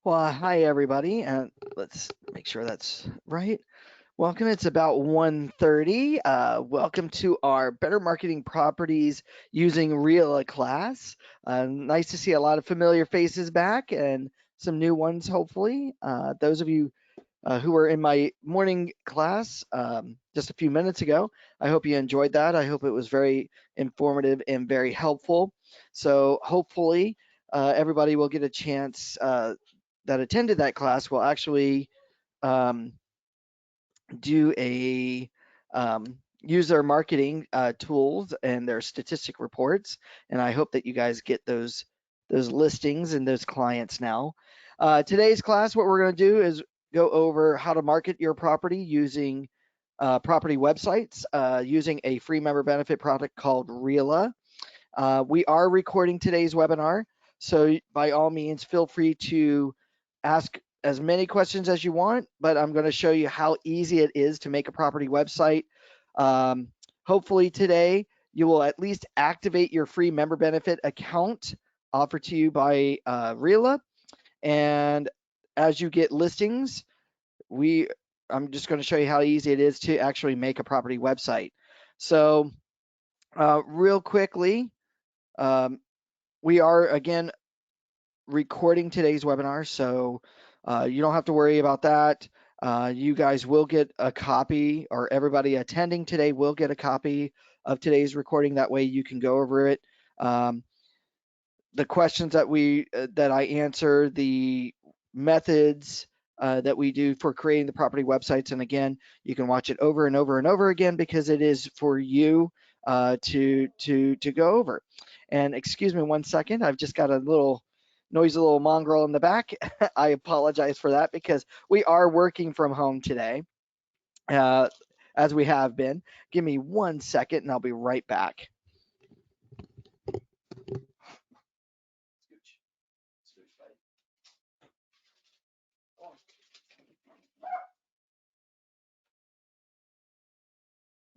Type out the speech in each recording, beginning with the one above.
Well, hi everybody, and let's make sure that's right. Welcome. It's about 1:30. Welcome to our Better Marketing Properties Using REALA class. Nice to see a lot of familiar faces back and some new ones, hopefully. Those of you who were in my morning class just a few minutes ago, I hope you enjoyed that. I hope it was very informative and very helpful. So hopefully everybody will get a chance that attended that class will actually um, do a use their marketing tools and their statistic reports, and I hope that you guys get those listings and those clients now. Today's class, what we're going to do is go over how to market your property using property websites using a free member benefit product called RELA. We are recording today's webinar, so by all means, feel free to ask as many questions as you want, but I'm going to show you how easy it is to make a property website. Um, Hopefully today, you will at least activate your free member benefit account offered to you by RELA. And as you get listings, I'm just going to show you how easy it is to actually make a property website. So real quickly, um, we are again recording today's webinar, so you don't have to worry about that. You guys will get a copy, or everybody attending today will get a copy of today's recording. That way you can go over it. The questions that I answer, the methods that we do for creating the property websites, and again, you can watch it over and over and over again because it is for you to go over. And excuse me 1 second, I've just got a little noisy little mongrel in the back. I apologize for that because we are working from home today, as we have been. Give me 1 second and I'll be right back.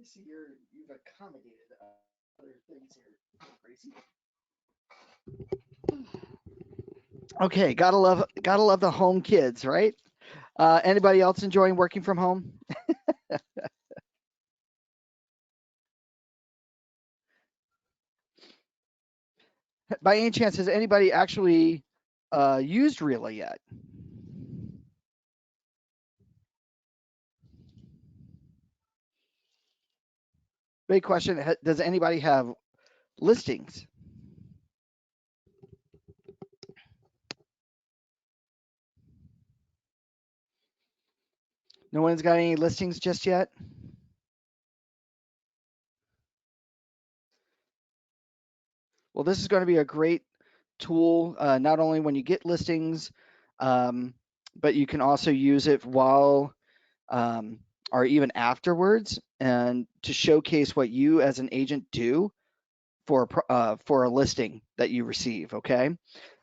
I see you've accommodated other things here, Gracie. Okay, gotta love the home kids, right? Anybody else enjoying working from home? By any chance, has anybody actually used RELA yet? Big question. Does anybody have listings? No one's got any listings just yet? Well, this is going to be a great tool, not only when you get listings, but you can also use it while or even afterwards, and to showcase what you as an agent do for a listing that you receive. Okay.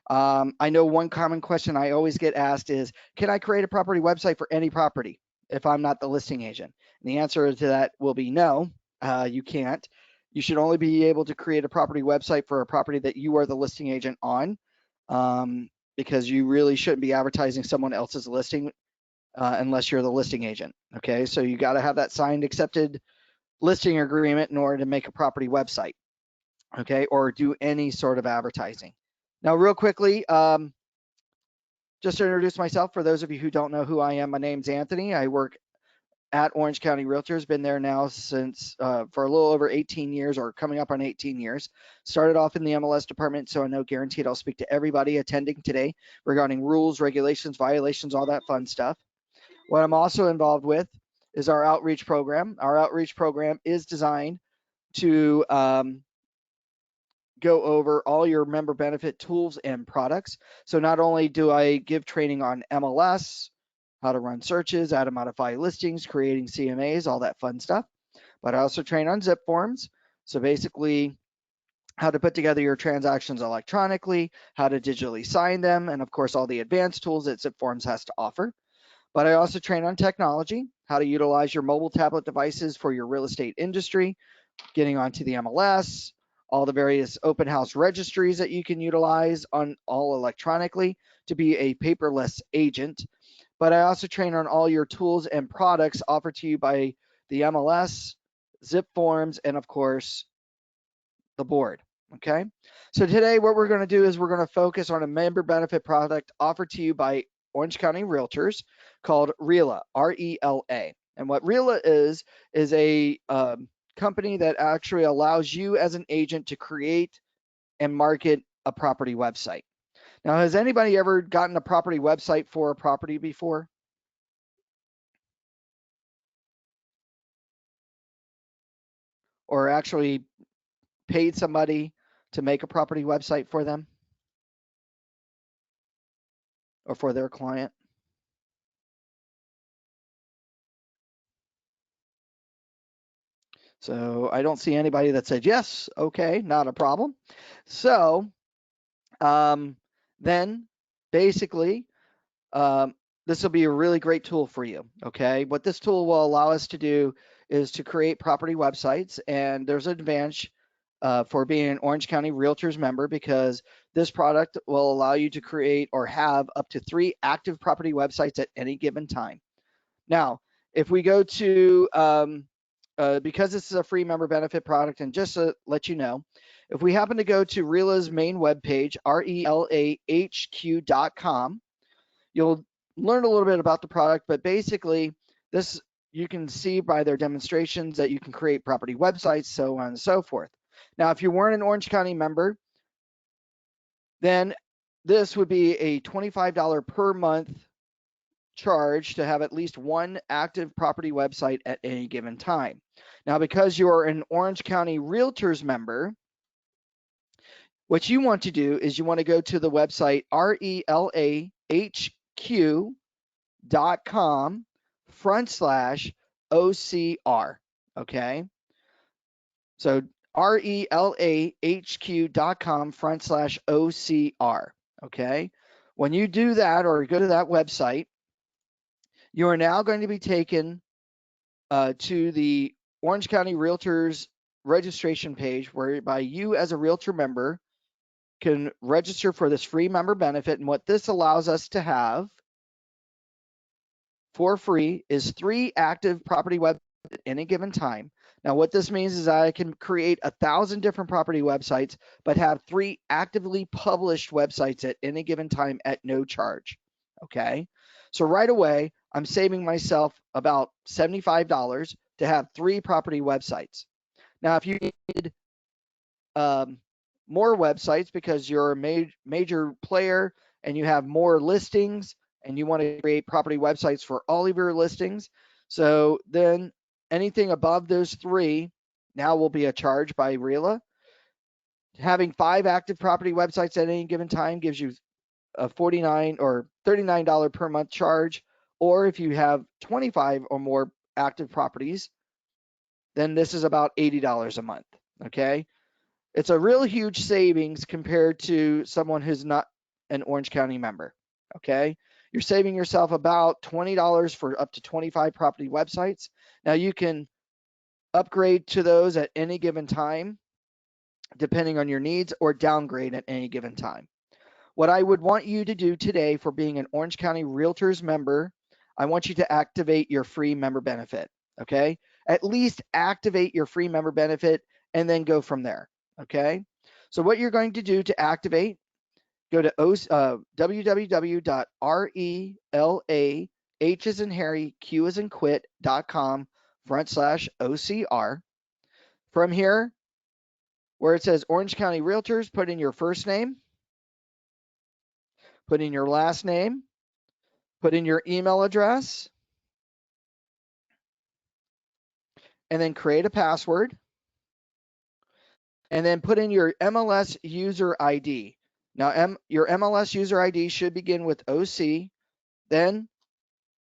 I know one common question I always get asked is, can I create a property website for any property if I'm not the listing agent? And the answer to that will be no, you can't. You should only be able to create a property website for a property that you are the listing agent on, because you really shouldn't be advertising someone else's listing unless you're the listing agent. Okay, so you got to have that signed, accepted listing agreement in order to make a property website. Okay, or do any sort of advertising. Now, real quickly, just to introduce myself, for those of you who don't know who I am, my name's Anthony. I work at Orange County Realtors, been there now since for a little over 18 years, or coming up on 18 years. Started off in the MLS department, so I know guaranteed I'll speak to everybody attending today regarding rules, regulations, violations, all that fun stuff. What I'm also involved with is our outreach program. Our outreach program is designed to go over all your member benefit tools and products. So not only do I give training on MLS, how to run searches, how to modify listings, creating CMAs, all that fun stuff, but I also train on zip forms. So basically how to put together your transactions electronically, how to digitally sign them, and of course all the advanced tools that zip forms has to offer. But I also train on technology, how to utilize your mobile tablet devices for your real estate industry, getting onto the MLS, all the various open house registries that you can utilize on all electronically to be a paperless agent. But I also train on all your tools and products offered to you by the MLS, zip forms, and of course, the board. Okay. So today what we're going to do is we're going to focus on a member benefit product offered to you by Orange County Realtors called RELA, RELA. And what RELA is a company that actually allows you as an agent to create and market a property website. Now, has anybody ever gotten a property website for a property before? Or actually paid somebody to make a property website for them or for their client? So I don't see anybody that said yes. Okay, not a problem. So then basically, um, this will be a really great tool for you. Okay, what this tool will allow us to do is to create property websites, and there's an advantage for being an Orange County Realtors member because this product will allow you to create or have up to 3 active property websites at any given time. Now, if we go to, because this is a free member benefit product, and just to let you know, if we happen to go to RELA's main webpage, relahq.com, you'll learn a little bit about the product, but basically, this you can see by their demonstrations that you can create property websites, so on and so forth. Now, if you weren't an Orange County member, then this would be a $25 per month charge to have at least one active property website at any given time. Now, because you're an Orange County Realtors member, what you want to do is you want to go to the website relahq.com/OCR. Okay. So relahq.com/OCR. Okay. When you do that or go to that website, you are now going to be taken to the Orange County Realtors registration page, whereby you as a Realtor member can register for this free member benefit. And what this allows us to have for free is 3 active property websites at any given time. Now, what this means is I can create 1,000 different property websites, but have 3 actively published websites at any given time at no charge. Okay. So right away, I'm saving myself about $75 to have 3 property websites. Now, if you need more websites because you're a major player and you have more listings and you want to create property websites for all of your listings, so then anything above those 3 now will be a charge by RELA. Having 5 active property websites at any given time gives you a $49 or $39 per month charge, or if you have 25 or more active properties, then this is about $80 a month. Okay. It's a real huge savings compared to someone who's not an Orange County member. Okay. You're saving yourself about $20 for up to 25 property websites. Now you can upgrade to those at any given time, depending on your needs, or downgrade at any given time. What I would want you to do today for being an Orange County Realtors member, I want you to activate your free member benefit. Okay. At least activate your free member benefit and then go from there. Okay. So what you're going to do to activate, go to www.relahq as in Harry, Q as in quit.com/OCR. From here, where it says Orange County Realtors, put in your first name, put in your last name, put in your email address, and then create a password, and then put in your MLS user ID. Now, your MLS user ID should begin with OC, then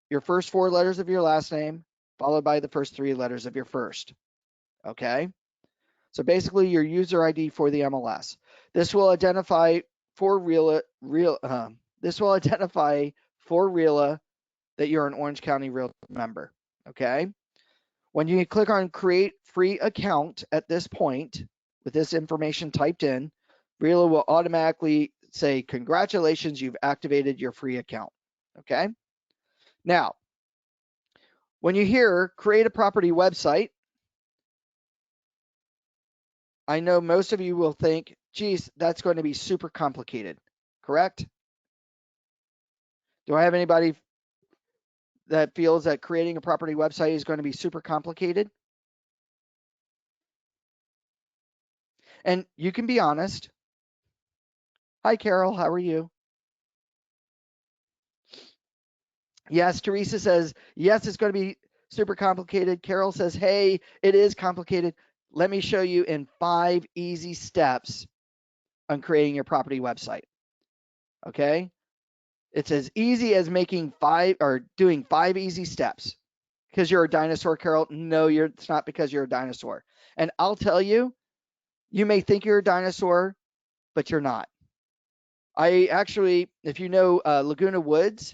your first 4 letters of your last name, followed by the first 3 letters of your first. Okay? So basically your user ID for the MLS. This will identify for RELA that you're an Orange County Realtor member. Okay? When you click on create free account at this point, with this information typed in, RELA will automatically say, congratulations, you've activated your free account. Okay. Now, when you hear create a property website, I know most of you will think, geez, that's going to be super complicated, correct? Do I have anybody that feels that creating a property website is going to be super complicated? And you can be honest. Hi, Carol, how are you? Yes, Teresa says, yes, it's going to be super complicated. Carol says, hey, it is complicated. Let me show you in 5 easy steps on creating your property website. Okay? It's as easy as making 5 or doing 5 easy steps. Because you're a dinosaur, Carol? No, it's not because you're a dinosaur. And I'll tell you, you may think you're a dinosaur, but you're not. I actually, if you know Laguna Woods,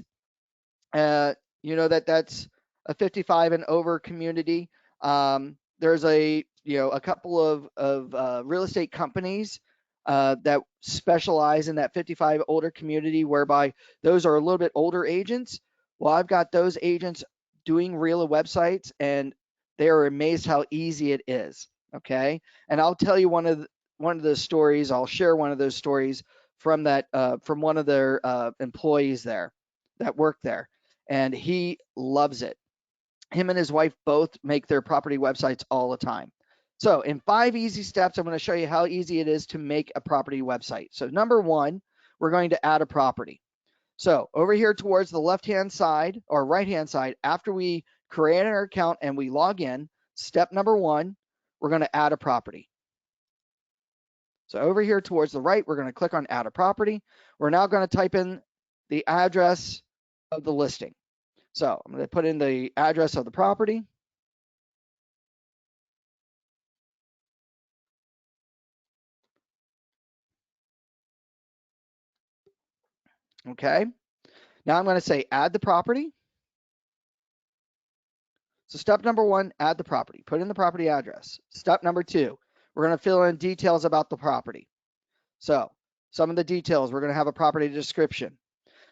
you know that's a 55 and over community. There's a couple of real estate companies that specialize in that 55 older community, whereby those are a little bit older agents. Well, I've got those agents doing RELA websites, and they are amazed how easy it is. Okay, and I'll tell you one of the stories. I'll share one of those stories from from one of their employees there that work there, and he loves it. Him and his wife both make their property websites all the time. So in 5 easy steps, I'm going to show you how easy it is to make a property website. So number 1, we're going to add a property. So over here towards the left-hand side or right-hand side, after we create our account and we log in, step number 1, we're going to add a property. So over here towards the right, we're going to click on add a property. We're now going to type in the address of the listing. So I'm going to put in the address of the property. Okay. Now I'm going to say add the property. So step number 1, add the property. Put in the property address. Step number 2, we're going to fill in details about the property. So some of the details, we're going to have a property description.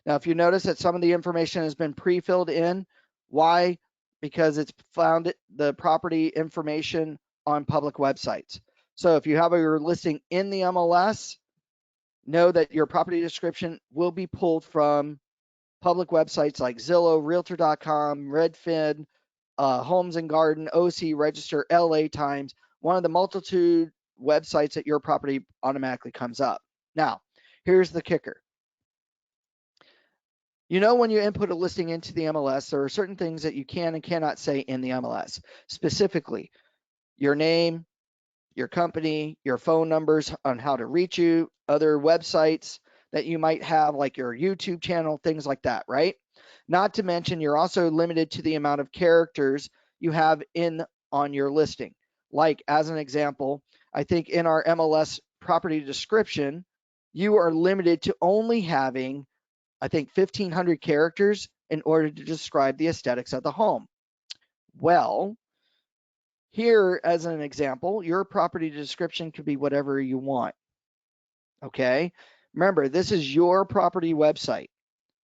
Now, if you notice that some of the information has been pre-filled in, why? Because it's found the property information on public websites. So if you have your listing in the MLS, know that your property description will be pulled from public websites like Zillow, Realtor.com, Redfin, Homes and Garden, OC Register, LA Times, one of the multitude websites that your property automatically comes up. Now, here's the kicker. You know, when you input a listing into the MLS, there are certain things that you can and cannot say in the MLS, specifically your name, your company, your phone numbers on how to reach you, other websites that you might have, like your YouTube channel, things like that, right? Not to mention, you're also limited to the amount of characters you have on your listing. Like, as an example, I think in our MLS property description, you are limited to only having, I think, 1,500 characters in order to describe the aesthetics of the home. Well, here, as an example, your property description could be whatever you want. Okay. Remember, this is your property website.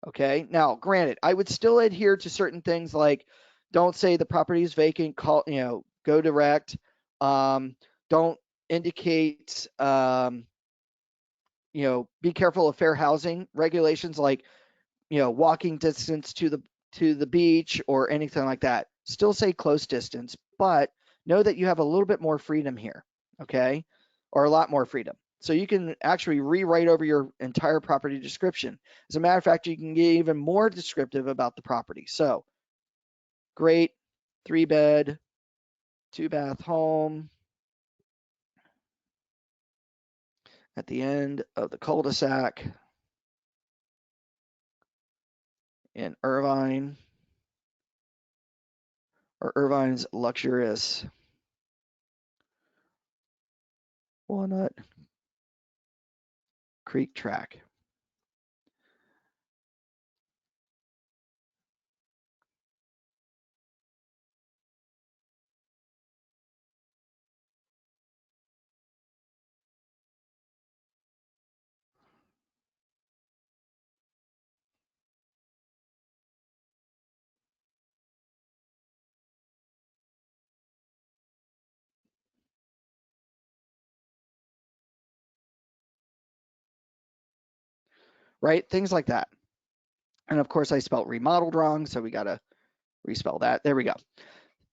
Okay. Now, granted, I would still adhere to certain things like don't say the property is vacant, go direct. Don't indicate, be careful of fair housing regulations like, walking distance to the beach or anything like that. Still say close distance, but know that you have a little bit more freedom here, okay? Or a lot more freedom. So you can actually rewrite over your entire property description. As a matter of fact, you can get even more descriptive about the property. So, great 3-bed, 2-bath home at the end of the cul-de-sac in Irvine, or Irvine's luxurious Walnut Creek track. right? Things like that. And of course, I spelled remodeled wrong, so we got to respell that. There we go.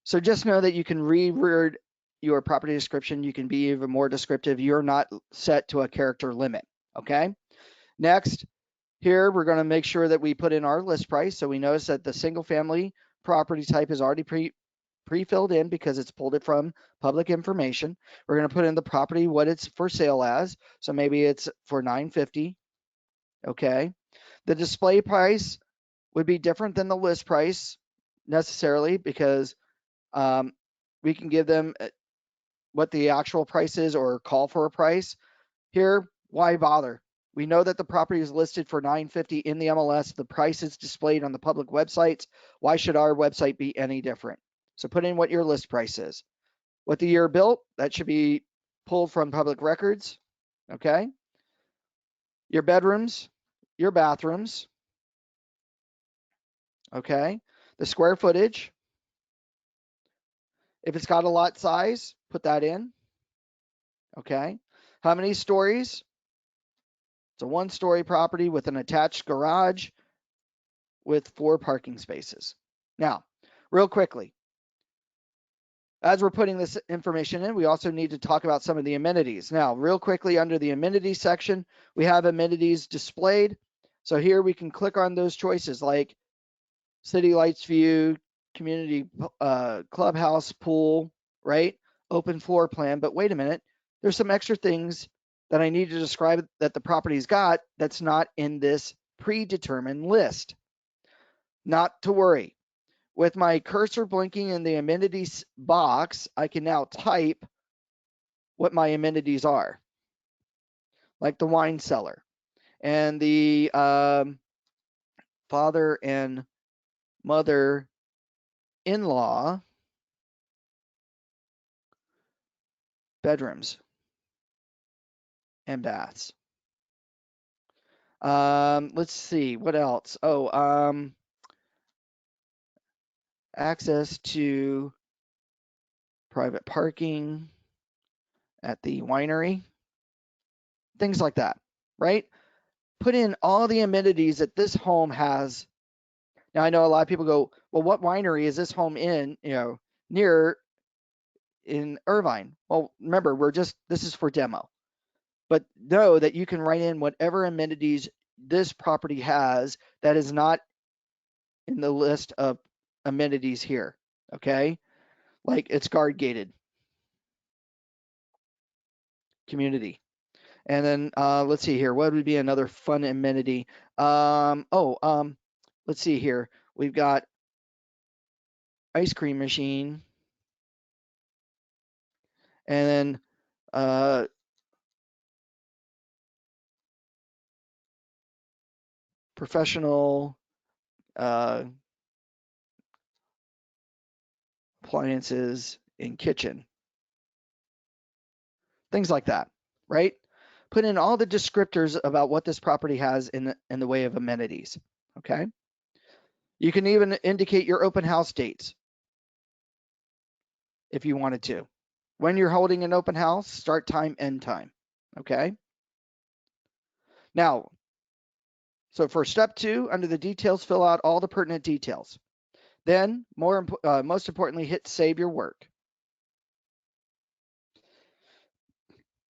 So just know that you can reword your property description. You can be even more descriptive. You're not set to a character limit, okay? Next, here we're going to make sure that we put in our list price. So we notice that the single family property type is already pre-filled in because it's pulled it from public information. We're going to put in the property, what it's for sale as. So maybe it's for $950, okay? The display price would be different than the list price necessarily because we can give them what the actual price is or call for a price. Here, why bother? We know that the property is listed for $950 in the MLS. The price is displayed on the public websites. Why should our website be any different? So put in what your list price is. What the year built, that should be pulled from public records, okay? Your bedrooms, your bathrooms, okay? The square footage. If it's got a lot size, put that in, okay? How many stories? It's a one-story property with an attached garage with 4 parking spaces. Now, real quickly, as we're putting this information in, we also need to talk about some of the amenities. Now, real quickly, under the amenities section, we have amenities displayed. So here we can click on those choices like city lights view, community clubhouse, pool, right? Open floor plan. But wait a minute, there's some extra things that I need to describe that the property's got that's not in this predetermined list. Not to worry. With my cursor blinking in the amenities box, I can now type what my amenities are, like the wine cellar and the father and mother-in-law bedrooms and baths. Let's see, what else? Oh, access to private parking at the winery, things like that, right? Put in all the amenities that this home has. Now, I know a lot of people go, well, what winery is this home in, near in Irvine? Well, remember, this is for demo. But know that you can write in whatever amenities this property has that is not in the list of amenities here, okay? Like it's guard gated community. And then let's see here, what would be another fun amenity? Let's see here. We've got ice cream machine, and then professional appliances in kitchen, things like that, right? Put in all the descriptors about what this property has in the way of amenities, okay? You can even indicate your open house dates if you wanted to. When you're holding an open house, start time, end time, okay? Now, so for step 2, under the details, fill out all the pertinent details. Then, most importantly, hit save your work.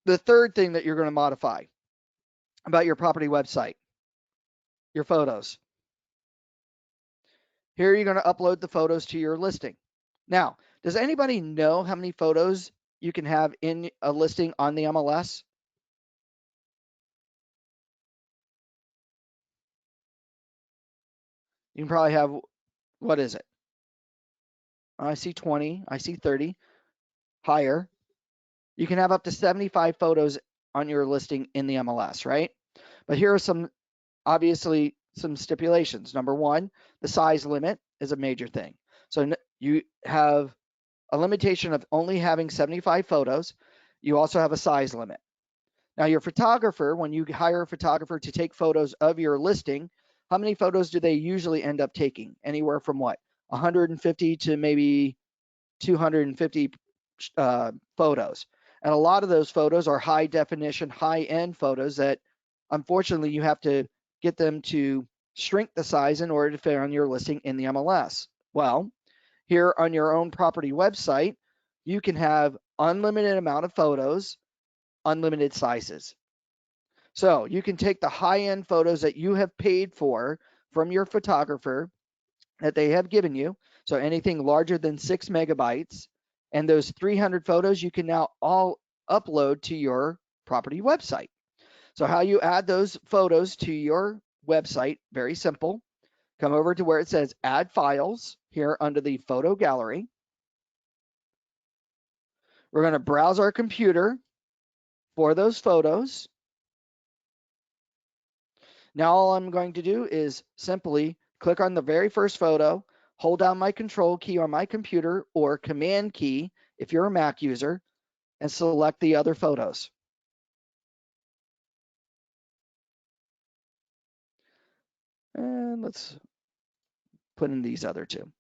The third thing that you're going to modify about your property website, your photos. Here you're going to upload the photos to your listing. Now, does anybody know how many photos you can have in a listing on the MLS? You can probably have, what is it? I see 20, I see 30, higher. You can have up to 75 photos on your listing in the MLS, right? But here are obviously some stipulations. Number 1, the size limit is a major thing. So you have a limitation of only having 75 photos. You also have a size limit. Now, your photographer, when you hire a photographer to take photos of your listing, how many photos do they usually end up taking? Anywhere from what? 150 to maybe 250 photos. And a lot of those photos are high definition, high end photos that unfortunately you have to get them to shrink the size in order to fit on your listing in the MLS? Well, here on your own property website, you can have unlimited amount of photos, unlimited sizes. So you can take the high-end photos that you have paid for from your photographer that they have given you, so anything larger than 6 megabytes, and those 300 photos you can now all upload to your property website. So how you add those photos to your website, very simple. Come over to where it says Add Files here under the Photo Gallery. We're going to browse our computer for those photos. Now all I'm going to do is simply click on the very first photo, hold down my control key on my computer or command key if you're a Mac user, and select the other photos. And let's put in these other two.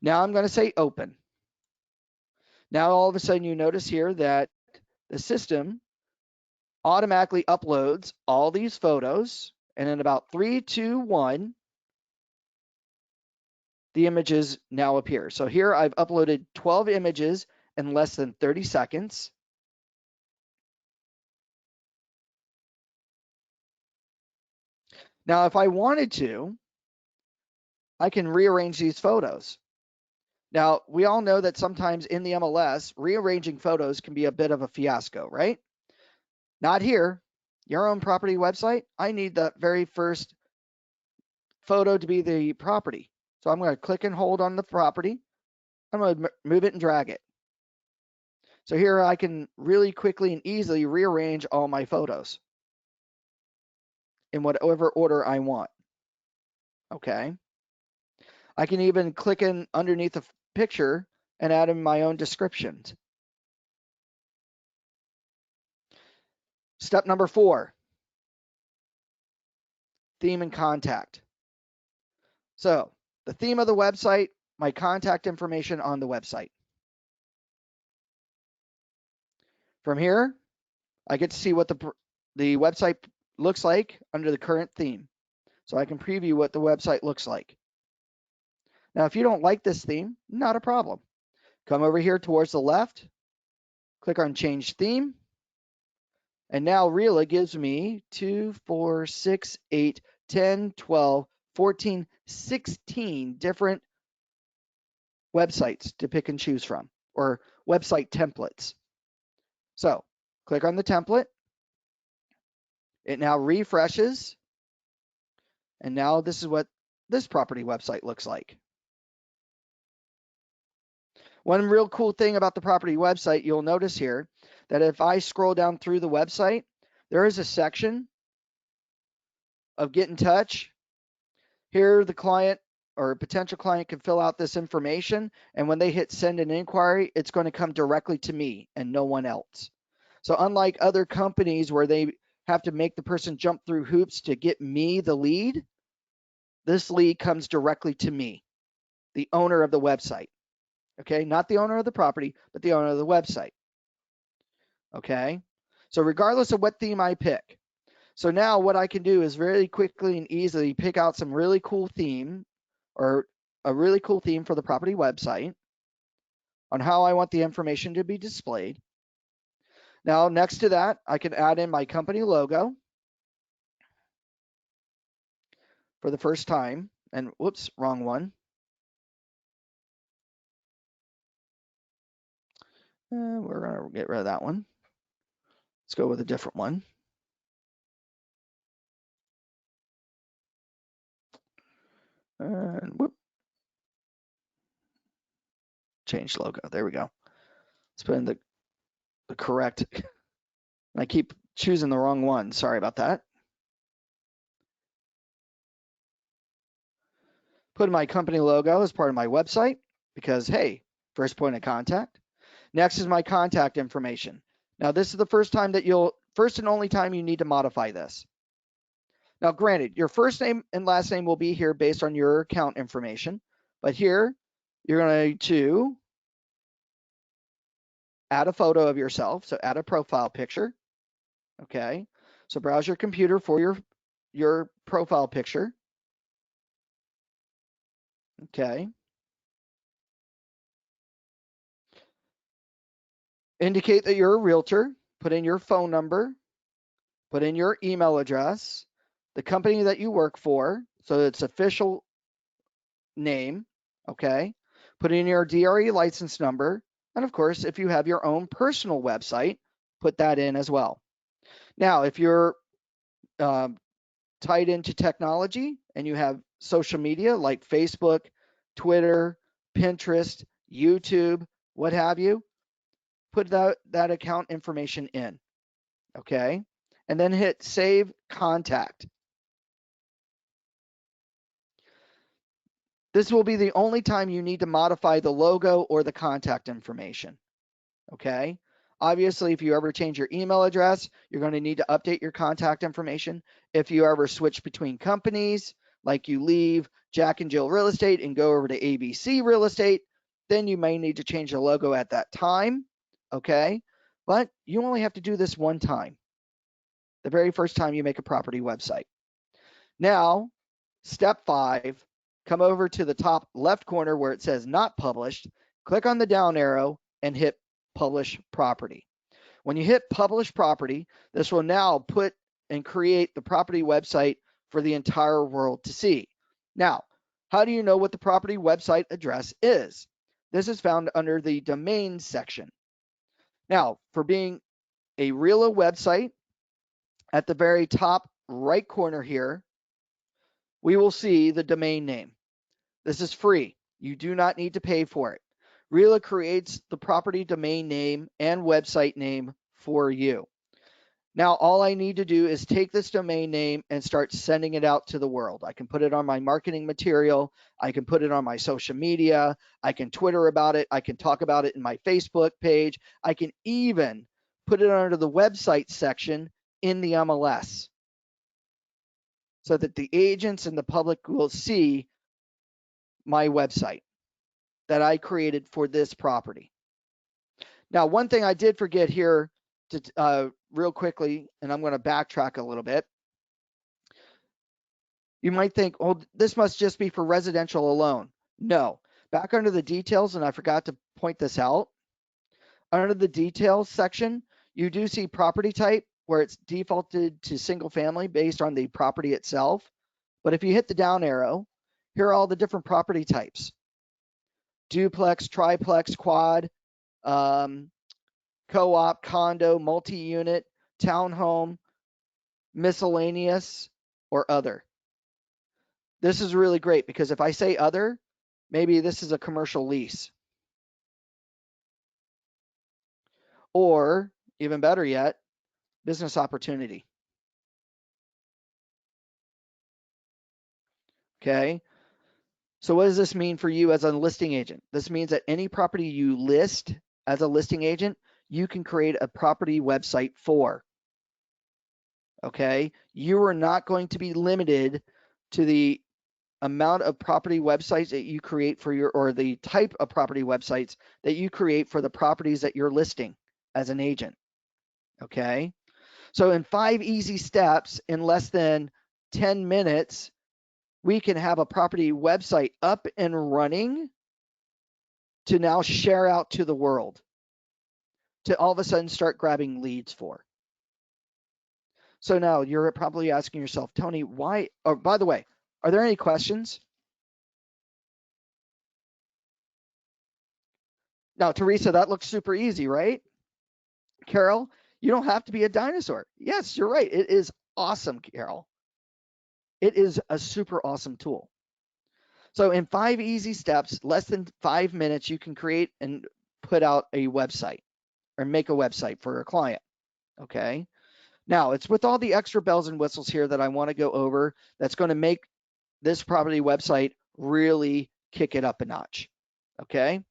Now I'm going to say open. Now all of a sudden you notice here that the system automatically uploads all these photos, and in about 3, 2, 1, the images now appear. So here I've uploaded 12 images in less than 30 seconds. Now, if I wanted to, I can rearrange these photos. Now, we all know that sometimes in the MLS, rearranging photos can be a bit of a fiasco, right? Not here. Your own property website, I need the very first photo to be the property. So I'm going to click and hold on the property. I'm going to move it and drag it. So here I can really quickly and easily rearrange all my photos in whatever order I want. Okay. I can even click in underneath the picture and add in my own descriptions. Step number 4, theme and contact. So the theme of the website, my contact information on the website. From here, I get to see what the website looks like under the current theme. So I can preview what the website looks like. Now, if you don't like this theme, not a problem. Come over here towards the left, click on Change Theme, and now RELA gives me 2, 4, 6, 8, 10, 12, 14, 16 different websites to pick and choose from, or website templates. So click on the template. It now refreshes. And now this is what this property website looks like. One real cool thing about the property website, you'll notice here that if I scroll down through the website, there is a section of get in touch. Here the client or a potential client can fill out this information, and when they hit send an inquiry, it's going to come directly to me and no one else. So unlike other companies where they have to make the person jump through hoops to get me the lead, this lead comes directly to me, the owner of the website. Okay, not the owner of the property, but the owner of the website. Okay, so regardless of what theme I pick. So now what I can do is very quickly and easily pick out some really cool theme or a really cool theme for the property website on how I want the information to be displayed. Now, next to that, I can add in my company logo for the first time. And whoops, wrong one. We're going to get rid of that one. Let's go with a different one. And whoop. Change logo. There we go. Let's put in the correct. I keep choosing the wrong one. Sorry about that. Put in my company logo as part of my website because, hey, first point of contact. Next is my contact information. Now, this is the first and only time you need to modify this. Now, granted, your first name and last name will be here based on your account information, but here you're going to add a photo of yourself. So add a profile picture. Okay. So browse your computer for your your profile picture. Okay. Indicate that you're a realtor. Put in your phone number. Put in your email address, the company that you work for, so it's official name. Okay. Put in your DRE license number. And of course, if you have your own personal website, put that in as well. Now, if you're tied into technology and you have social media like Facebook, Twitter, Pinterest, YouTube, what have you, put that account information in. Okay. And then hit save contact. This will be the only time you need to modify the logo or the contact information. Okay. Obviously, if you ever change your email address, you're going to need to update your contact information. If you ever switch between companies, like you leave Jack and Jill Real Estate and go over to ABC Real Estate, then you may need to change the logo at that time. Okay. But you only have to do this one time, the very first time you make a property website. Now, step 5, come over to the top left corner where it says not published, click on the down arrow and hit publish property. When you hit publish property, this will now put and create the property website for the entire world to see. Now, how do you know what the property website address is? This is found under the domain section. Now, for being a RELA website, at the very top right corner here, we will see the domain name. This is free. You do not need to pay for it. RELA creates the property domain name and website name for you. Now, all I need to do is take this domain name and start sending it out to the world. I can put it on my marketing material. I can put it on my social media. I can Twitter about it. I can talk about it in my Facebook page. I can even put it under the website section in the MLS so that the agents and the public will see my website that I created for this property. Now, one thing I did forget here to real quickly, and I'm going to backtrack a little bit. You might think, oh, this must just be for residential alone. No. Back under the details, and I forgot to point this out, under the details section, you do see property type where it's defaulted to single family based on the property itself. But if you hit the down arrow, here are all the different property types: duplex, triplex, quad, co-op, condo, multi-unit, townhome, miscellaneous, or other. This is really great because if I say other, maybe this is a commercial lease. Or, even better yet, business opportunity. Okay. So what does this mean for you as a listing agent? This means that any property you list as a listing agent, you can create a property website for. Okay. You are not going to be limited to the amount of property websites that you create for your, or the type of property websites that you create for the properties that you're listing as an agent. Okay. So in 5 easy steps, in less than 10 minutes, we can have a property website up and running to now share out to the world, to all of a sudden start grabbing leads for. So now you're probably asking yourself, Tony, why? Oh, by the way, are there any questions? Now, Teresa, that looks super easy, right? Carol, you don't have to be a dinosaur. Yes, you're right. It is awesome, Carol. It is a super awesome tool. So in 5 easy steps, less than 5 minutes, you can create and put out a website or make a website for a client. Okay. Now, it's with all the extra bells and whistles here that I want to go over that's going to make this property website really kick it up a notch. Okay.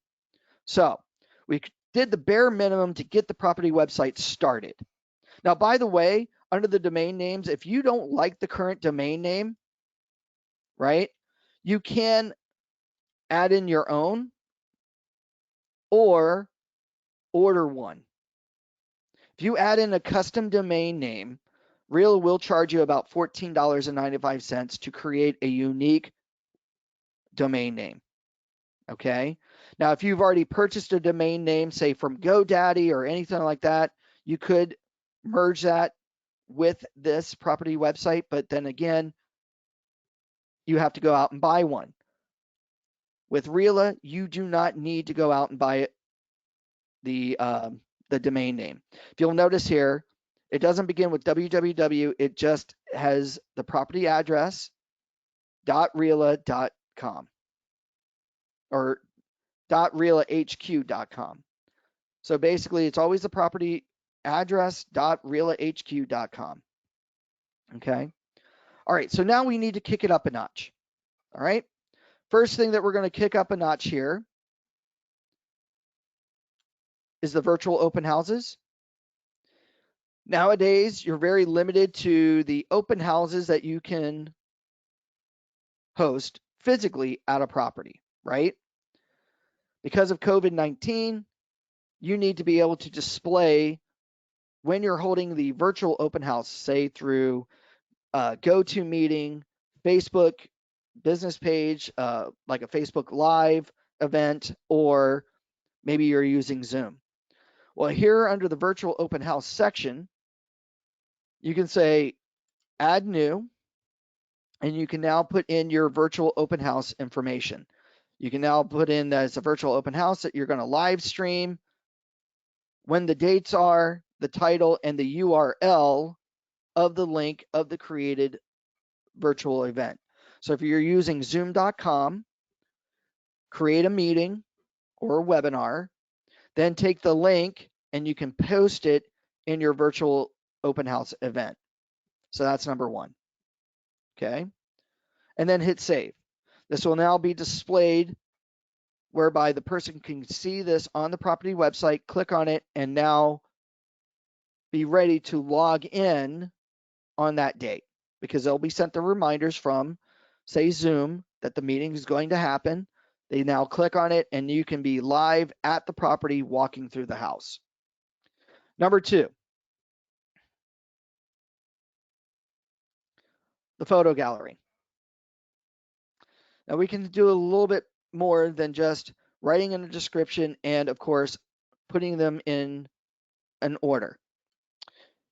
So we did the bare minimum to get the property website started. Now, by the way, under the domain names, if you don't like the current domain name, right, you can add in your own or order one. If you add in a custom domain name, RELA will charge you about $14.95 to create a unique domain name. Okay. Now, if you've already purchased a domain name, say from GoDaddy or anything like that, you could merge that with this property website, but then again, you have to go out and buy one. With RELA, you do not need to go out and buy the domain name. If you'll notice here, it doesn't begin with www. It just has the property address .rela.com or .relahq.com. So basically, it's always the property address .relahq.com. Okay. All right. So now we need to kick it up a notch. All right. First thing that we're going to kick up a notch here is the virtual open houses. Nowadays, you're very limited to the open houses that you can host physically at a property, right? Because of COVID-19, you need to be able to display when you're holding the virtual open house, say through GoToMeeting, Facebook business page, like a Facebook Live event, or maybe you're using Zoom. Well, here under the virtual open house section, you can say add new, and you can now put in your virtual open house information. You can now put in that it's a virtual open house that you're going to live stream, when the dates are, the title, and the URL of the link of the created virtual event. So if you're using zoom.com, create a meeting or a webinar, then take the link and you can post it in your virtual open house event. So that's number one. Okay. And then hit save. This will now be displayed whereby the person can see this on the property website, click on it, and now be ready to log in on that date, because they'll be sent the reminders from, say, Zoom that the meeting is going to happen. They now click on it and you can be live at the property walking through the house. Number two, the photo gallery. Now we can do a little bit more than just writing in a description and, of course, putting them in an order.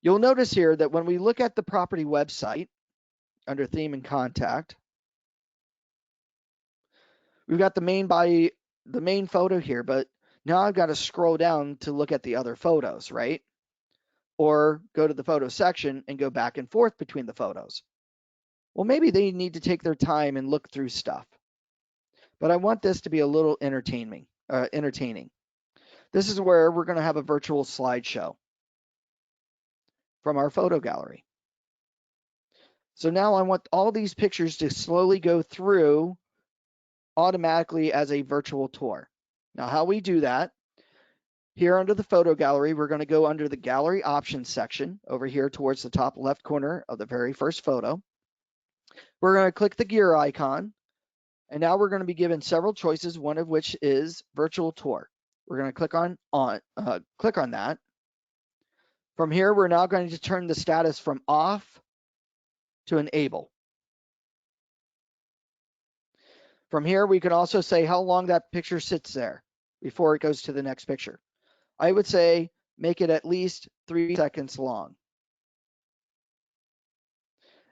You'll notice here that when we look at the property website under theme and contact, we've got the main body, the main photo here, but now I've got to scroll down to look at the other photos, right? Or go to the photo section and go back and forth between the photos. Well, maybe they need to take their time and look through stuff. But I want this to be a little entertaining. This is where we're going to have a virtual slideshow from our photo gallery. So now I want all these pictures to slowly go through automatically as a virtual tour. Now, how we do that, here under the photo gallery, we're going to go under the gallery options section over here towards the top left corner of the very first photo. We're going to click the gear icon, and now we're going to be given several choices, one of which is virtual tour. We're going to click on that. From here, we're now going to turn the status from off to enable. From here, we can also say how long that picture sits there before it goes to the next picture. I would say make it at least 3 seconds long.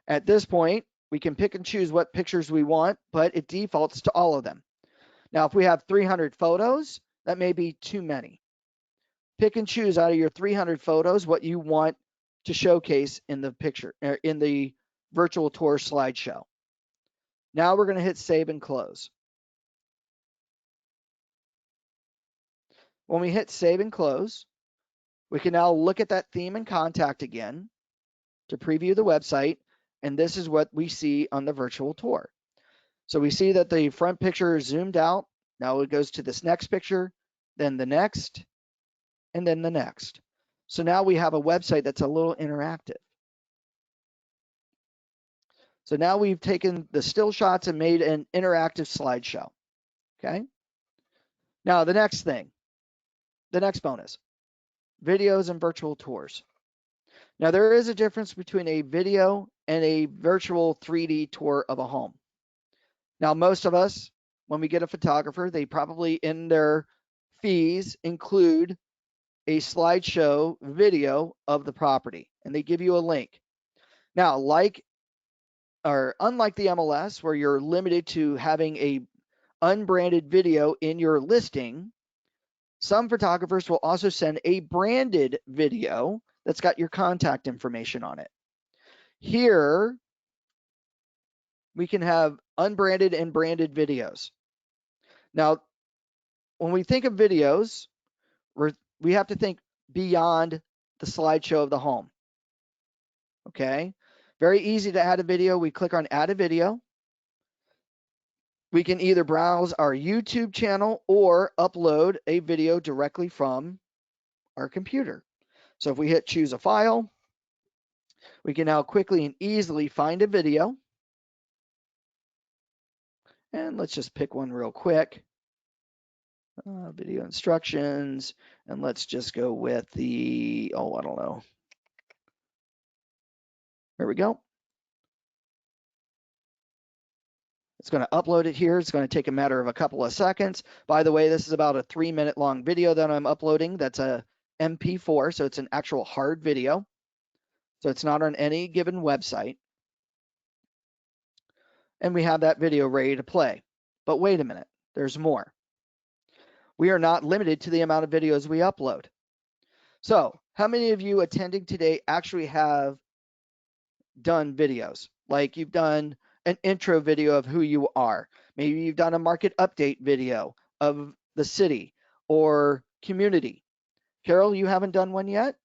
At this point, we can pick and choose what pictures we want, but it defaults to all of them. Now, if we have 300 photos, that may be too many. Pick and choose out of your 300 photos what you want to showcase in the picture, in the virtual tour slideshow. Now we're going to hit save and close. When we hit save and close, we can now look at that theme and contact again to preview the website, and this is what we see on the virtual tour. So we see that the front picture is zoomed out. Now it goes to this next picture, then the next, and then the next. So now we have a website that's a little interactive. So now we've taken the still shots and made an interactive slideshow. Okay. Now the next thing, the next bonus, videos and virtual tours. Now, there is a difference between a video and a virtual 3D tour of a home. Now, most of us, when we get a photographer, they probably in their fees include a slideshow video of the property, and they give you a link. Now, unlike the MLS, where you're limited to having a unbranded video in your listing, some photographers will also send a branded video that's got your contact information on it. Here, we can have unbranded and branded videos. Now, when we think of videos, we have to think beyond the slideshow of the home. Okay? Very easy to add a video. We click on add a video. We can either browse our YouTube channel or upload a video directly from our computer. So if we hit choose a file, we can now quickly and easily find a video. And let's just pick one real quick. Video instructions. And let's just go with the, I don't know. There we go. It's going to upload it here. It's going to take a matter of a couple of seconds. By the way, this is about a 3-minute long video that I'm uploading. That's a MP4, so it's an actual hard video. So it's not on any given website. And we have that video ready to play. But wait a minute, there's more. We are not limited to the amount of videos we upload. So how many of you attending today actually have done videos? Like you've done an intro video of who you are. Maybe you've done a market update video of the city or community. Carol, you haven't done one yet?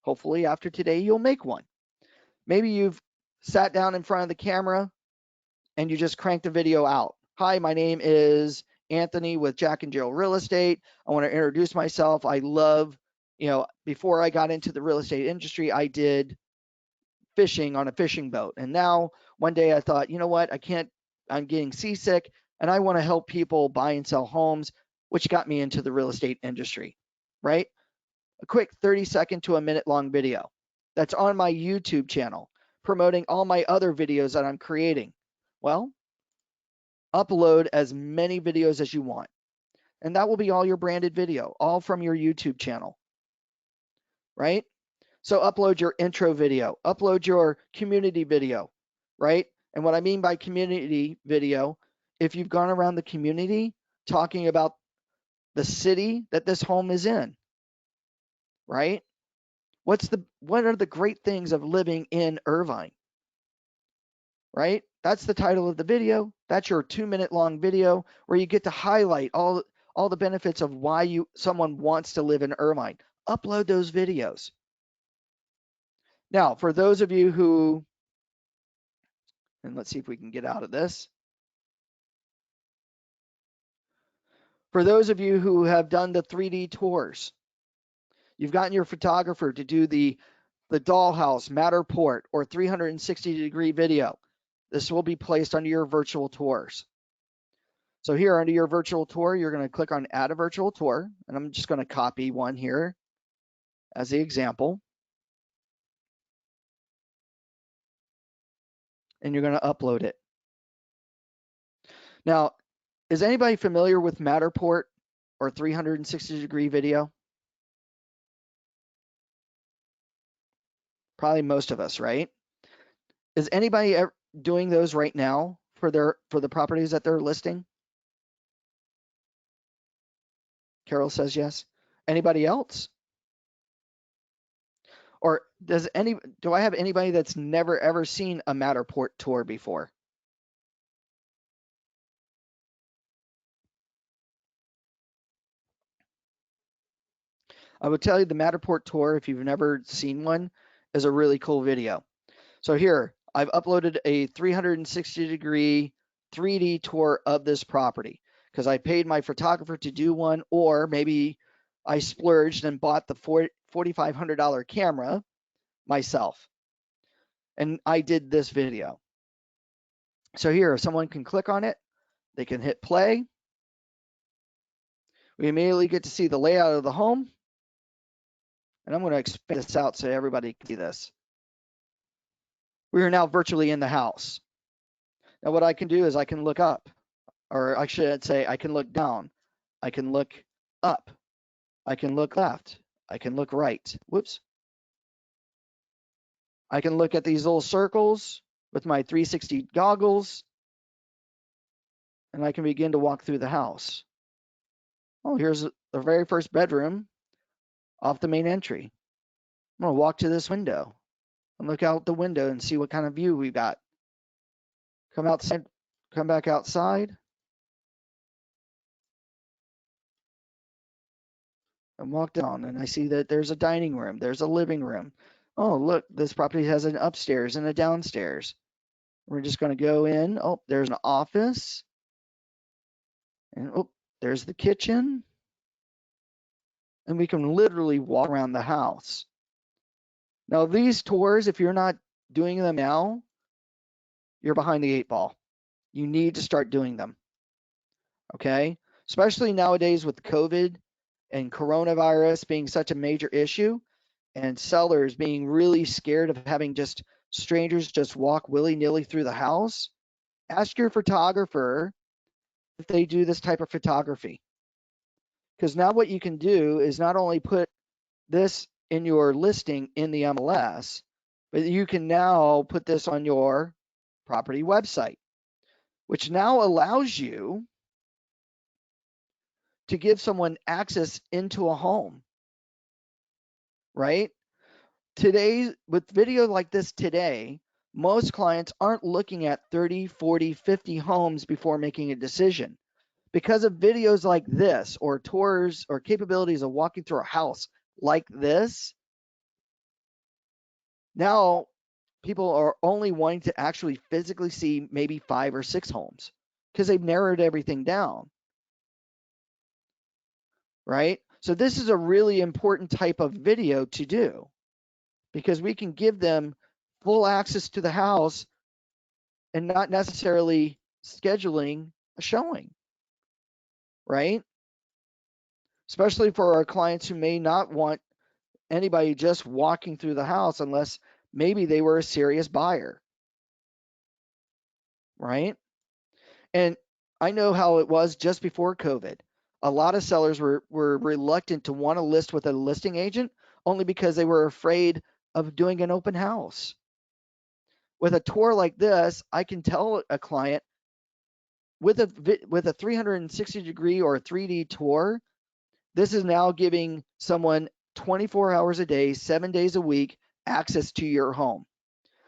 Hopefully after today, you'll make one. Maybe you've sat down in front of the camera and you just cranked a video out. Hi, my name is Anthony with Jack and Jill Real Estate. I want to introduce myself. I love, before I got into the real estate industry, I did fishing on a fishing boat. And now one day I thought, you know what, I'm getting seasick and I want to help people buy and sell homes, which got me into the real estate industry, right? A quick 30-second to a minute long video that's on my YouTube channel promoting all my other videos that I'm creating. Well, upload as many videos as you want. And that will be all your branded video, all from your YouTube channel, right? So upload your intro video, upload your community video, right? And what I mean by community video, if you've gone around the community talking about the city that this home is in, right? What are the great things of living in Irvine, right? That's the title of the video. That's your 2-minute long video where you get to highlight all the benefits of why someone wants to live in Irvine. Upload those videos. Now, for those of you who, and let's see if we can get out of this. For those of you who have done the 3D tours, you've gotten your photographer to do the dollhouse, Matterport, or 360-degree video. This will be placed under your virtual tours. So here under your virtual tour, you're going to click on Add a Virtual Tour, and I'm just going to copy one here as the example. And you're going to upload it. Now, is anybody familiar with Matterport or 360-degree video? Probably most of us, right? Is anybody doing those right now for the properties that they're listing? Carol says yes. Anybody else? Or do I have anybody that's never ever seen a Matterport tour before? I would tell you the Matterport tour, if you've never seen one, is a really cool video. So here, I've uploaded a 360-degree 3D tour of this property because I paid my photographer to do one, or maybe I splurged and bought the $4,500 camera myself. And I did this video. So here, if someone can click on it, they can hit play. We immediately get to see the layout of the home. And I'm going to expand this out so everybody can see this. We are now virtually in the house. Now what I can do is I can look up, or I should say I can look down. I can look up. I can look left. I can look right. Whoops. I can look at these little circles with my 360 goggles, and I can begin to walk through the house. Oh, here's the very first bedroom off the main entry. I'm going to walk to this window and look out the window and see what kind of view we've got. Come outside, come back outside, and walk down, and I see that there's a dining room, there's a living room. Oh, look, this property has an upstairs and a downstairs. We're just going to go in. Oh, there's an office. And oh, there's the kitchen. And we can literally walk around the house. Now, these tours, if you're not doing them now, you're behind the 8 ball. You need to start doing them. Okay? Especially nowadays with COVID and coronavirus being such a major issue, and sellers being really scared of having just strangers just walk willy-nilly through the house. Ask your photographer if they do this type of photography. Because now what you can do is not only put this in your listing in the MLS, but you can now put this on your property website, which now allows you to give someone access into a home, right? Today, with video like this today, most clients aren't looking at 30, 40, 50 homes before making a decision. Because of videos like this, or tours or capabilities of walking through a house like this, now people are only wanting to actually physically see maybe 5 or 6 homes because they've narrowed everything down, right? So this is a really important type of video to do because we can give them full access to the house and not necessarily scheduling a showing, right? Especially for our clients who may not want anybody just walking through the house unless maybe they were a serious buyer, right? And I know how it was just before COVID. A lot of sellers were reluctant to want to list with a listing agent only because they were afraid of doing an open house. With a tour like this, I can tell a client with a 360-degree or a 3D tour, this is now giving someone 24 hours a day, 7 days a week access to your home.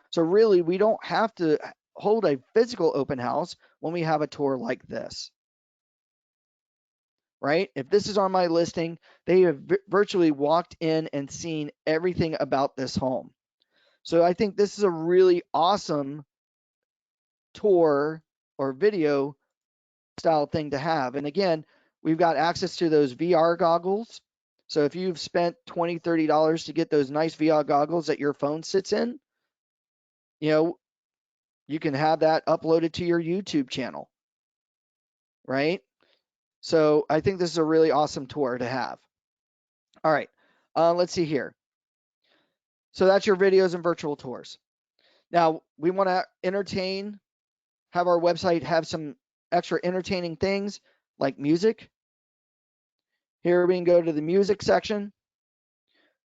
So really, we don't have to hold a physical open house when we have a tour like this, right? If this is on my listing, they have virtually walked in and seen everything about this home. So I think this is a really awesome tour or video style thing to have. And again, we've got access to those VR goggles. So if you've spent $20, $30 to get those nice VR goggles that your phone sits in, you can have that uploaded to your YouTube channel, right? So I think this is a really awesome tour to have. All right, let's see here. So that's your videos and virtual tours. Now we want to entertain, have our website have some extra entertaining things like music. Here we can go to the music section.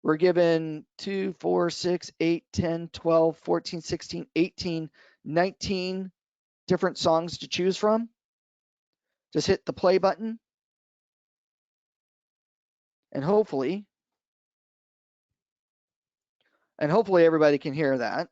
We're given 2, 4, 6, 8, 10, 12, 14, 16, 18, 19 different songs to choose from. Just hit the play button. And hopefully everybody can hear that.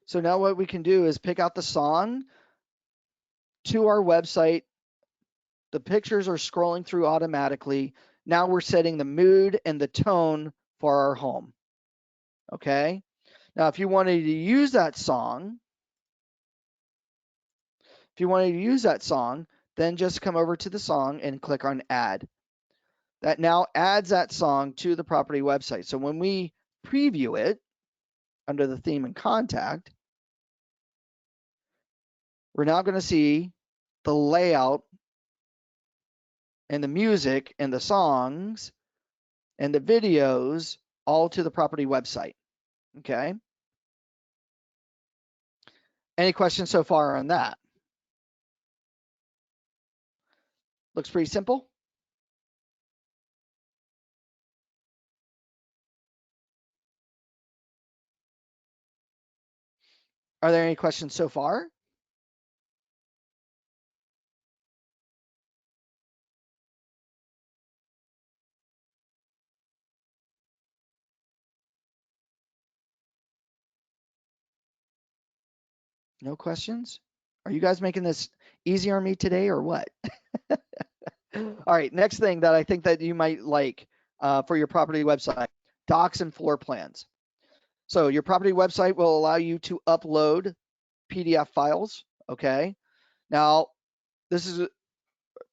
So now what we can do is pick out the song to our website. The pictures are scrolling through automatically. Now we're setting the mood and the tone for our home. Okay. Now, if you wanted to use that song, then just come over to the song and click on add. that now adds that song to the property website. So when we preview it under the theme and contact, we're now going to see the layout and the music and the songs and the videos all to the property website. Okay. Any questions so far on that? Looks pretty simple. Are there any questions so far? No questions? Are you guys making this easy on me today or what? All right, next thing that I think that you might like for your property website, docs and floor plans. So your property website will allow you to upload PDF files, okay? Now, this is a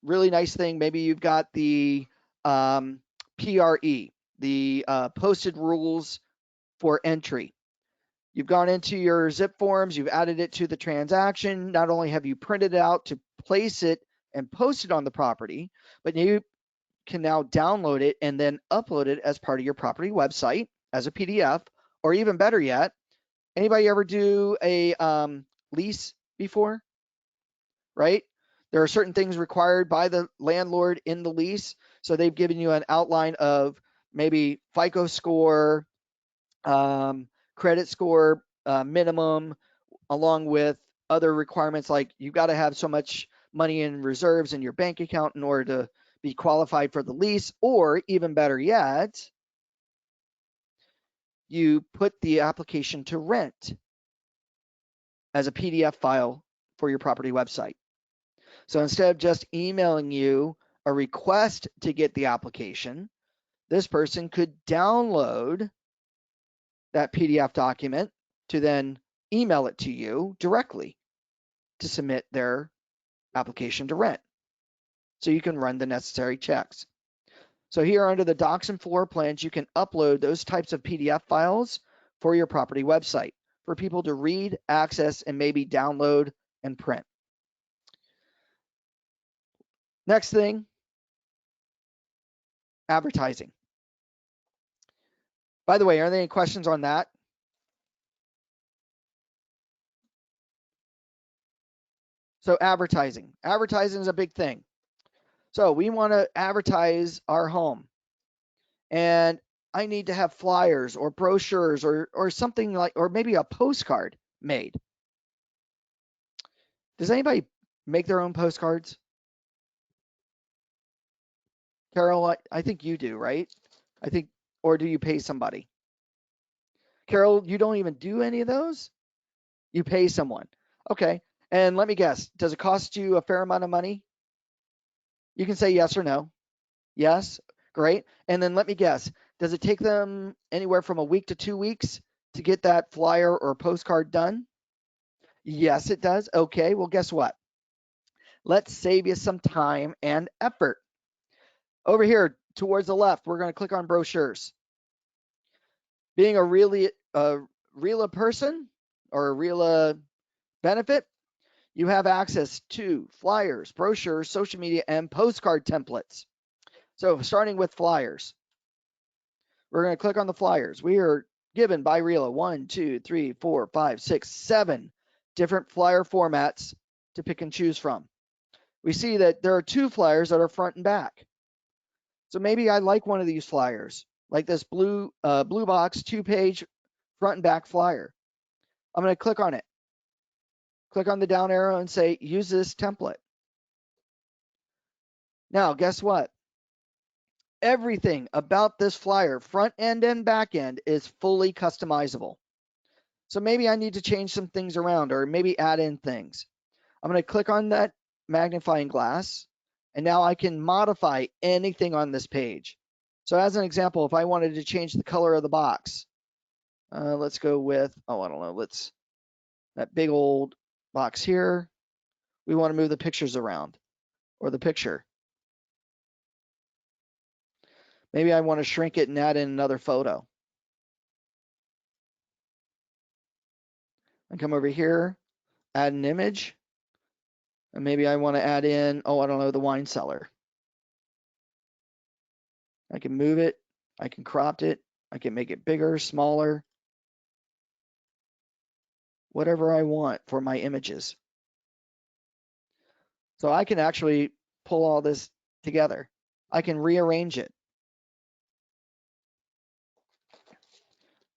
really nice thing. Maybe you've got the PRE, the posted rules for entry. You've gone into your zip forms, you've added it to the transaction. Not only have you printed it out to place it and post it on the property, but you can now download it and then upload it as part of your property website as a PDF, or even better yet, anybody ever do a lease before, right? There are certain things required by the landlord in the lease. So they've given you an outline of maybe FICO score, credit score minimum, along with other requirements like you've got to have so much money in reserves in your bank account in order to be qualified for the lease, or even better yet, you put the application to rent as a PDF file for your property website. So instead of just emailing you a request to get the application, this person could download that PDF document to then email it to you directly to submit their application to rent. So you can run the necessary checks. So here under the docs and floor plans, you can upload those types of PDF files for your property website for people to read, access, and maybe download and print. Next thing, advertising. By the way, are there any questions on that? So advertising. Advertising is a big thing. So we want to advertise our home. And I need to have flyers or brochures or something like, or maybe a postcard made. Does anybody make their own postcards? Carol, I think you do, right? I think, or do you pay somebody? Carol, you don't even do any of those? You pay someone. Okay. And let me guess, does it cost you a fair amount of money? You can say yes or no. Yes. Great. And then let me guess, does it take them anywhere from a week to 2 weeks to get that flyer or postcard done? Yes, it does. Okay. Well, guess what? Let's save you some time and effort. Over here towards the left, we're going to click on brochures. Being a RELA person or a RELA benefit, you have access to flyers, brochures, social media, and postcard templates. So starting with flyers, we're going to click on the flyers. We are given by RELA 1, 2, 3, 4, 5, 6, 7 different flyer formats to pick and choose from. We see that there are 2 flyers that are front and back. So maybe I like one of these flyers, like this blue box 2-page front and back flyer. I'm going to click on it. Click on the down arrow and say, use this template. Now, guess what? Everything about this flyer, front end and back end, is fully customizable. So maybe I need to change some things around or maybe add in things. I'm going to click on that magnifying glass, and now I can modify anything on this page. So as an example, if I wanted to change the color of the box, let's go with, oh, I don't know, that big old box here. We want to move the pictures around or the picture. Maybe I want to shrink it and add in another photo. I come over here, add an image, and maybe I want to add in, oh, I don't know, the wine cellar. I can move it, I can crop it, I can make it bigger, smaller, whatever I want for my images. So I can actually pull all this together. I can rearrange it.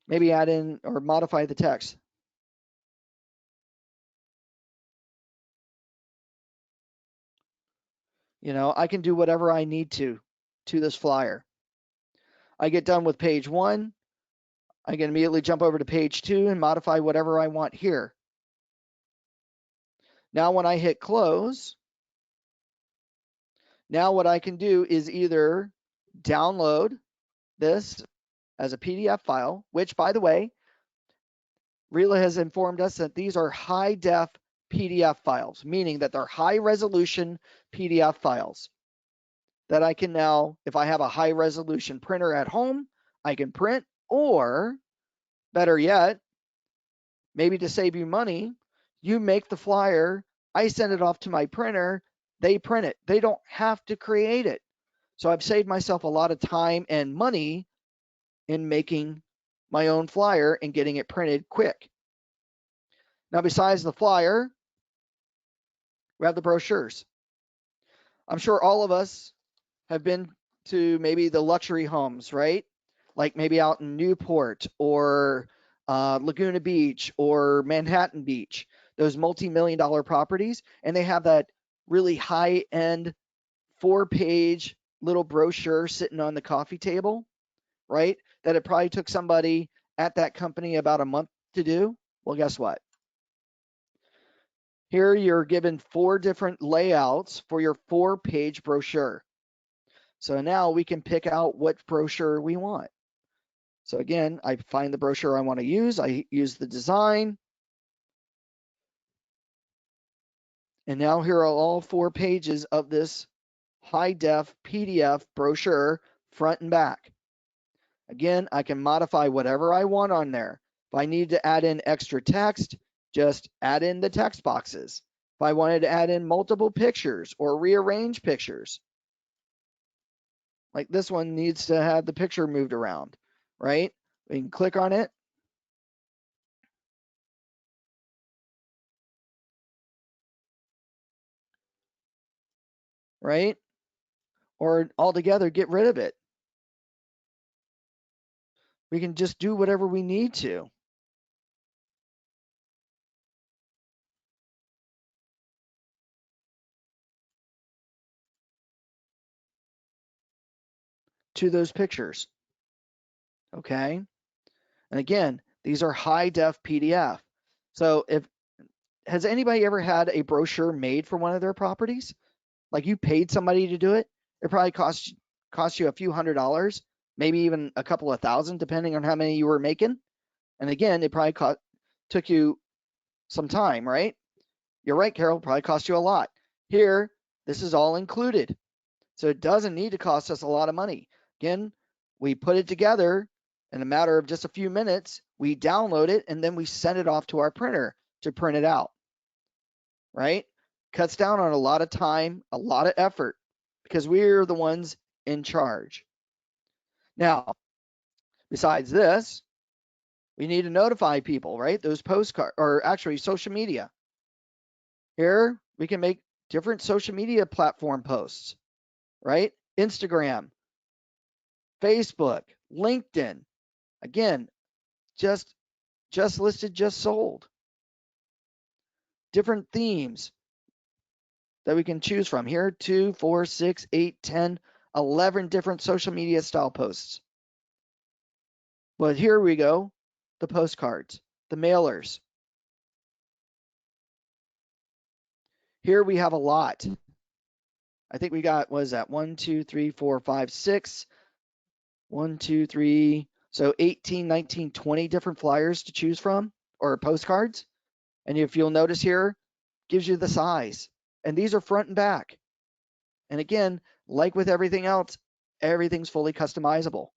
Maybe add in or modify the text. You know, I can do whatever I need to this flyer. I get done with page 1. I can immediately jump over to page 2 and modify whatever I want here. Now when I hit close, now what I can do is either download this as a PDF file, which, by the way, RELA has informed us that these are high-def PDF files, meaning that they're high-resolution PDF files that I can now, if I have a high-resolution printer at home, I can print, or better yet, maybe to save you money, you make the flyer, I send it off to my printer, they print it. They don't have to create it. So I've saved myself a lot of time and money in making my own flyer and getting it printed quick. Now, besides the flyer, we have the brochures. I'm sure all of us have been to maybe the luxury homes, right? Like maybe out in Newport or Laguna Beach or Manhattan Beach, those multi-million-dollar properties, and they have that really high-end 4-page little brochure sitting on the coffee table, right? That it probably took somebody at that company about a month to do. Well, guess what? Here you're given 4 different layouts for your 4-page brochure. So now we can pick out what brochure we want. So again, I find the brochure I want to use. I use the design. And now here are all 4 pages of this high-def PDF brochure, front and back. Again, I can modify whatever I want on there. If I need to add in extra text, just add in the text boxes. If I wanted to add in multiple pictures or rearrange pictures, like this one needs to have the picture moved around, right? We can click on it. Right? Or altogether get rid of it. We can just do whatever we need to. To those pictures. Okay? And again, these are high def PDF. So has anybody ever had a brochure made for one of their properties? Like you paid somebody to do it? It probably cost you a few $100s, maybe even a couple of thousand, depending on how many you were making. And again, it probably took you some time, right? You're right, Carol, probably cost you a lot. Here, this is all included. So it doesn't need to cost us a lot of money. Again, we put it together in a matter of just a few minutes, we download it, and then we send it off to our printer to print it out, right? Cuts down on a lot of time, a lot of effort, because we're the ones in charge. Now, besides this, we need to notify people, right? Those postcards, or actually social media. Here, we can make different social media platform posts, right? Instagram, Facebook, LinkedIn. Again, just listed, just sold. Different themes that we can choose from. Here, 2, 4, 6, 8, 10, 11 different social media style posts. But here we go, the postcards, the mailers. Here we have a lot. I think we got, what is that? 1, 2, 3, 4, 5, 6. 1, 2, 3. So 18, 19, 20 different flyers to choose from, or postcards. And if you'll notice here, gives you the size. And these are front and back. And again, like with everything else, everything's fully customizable.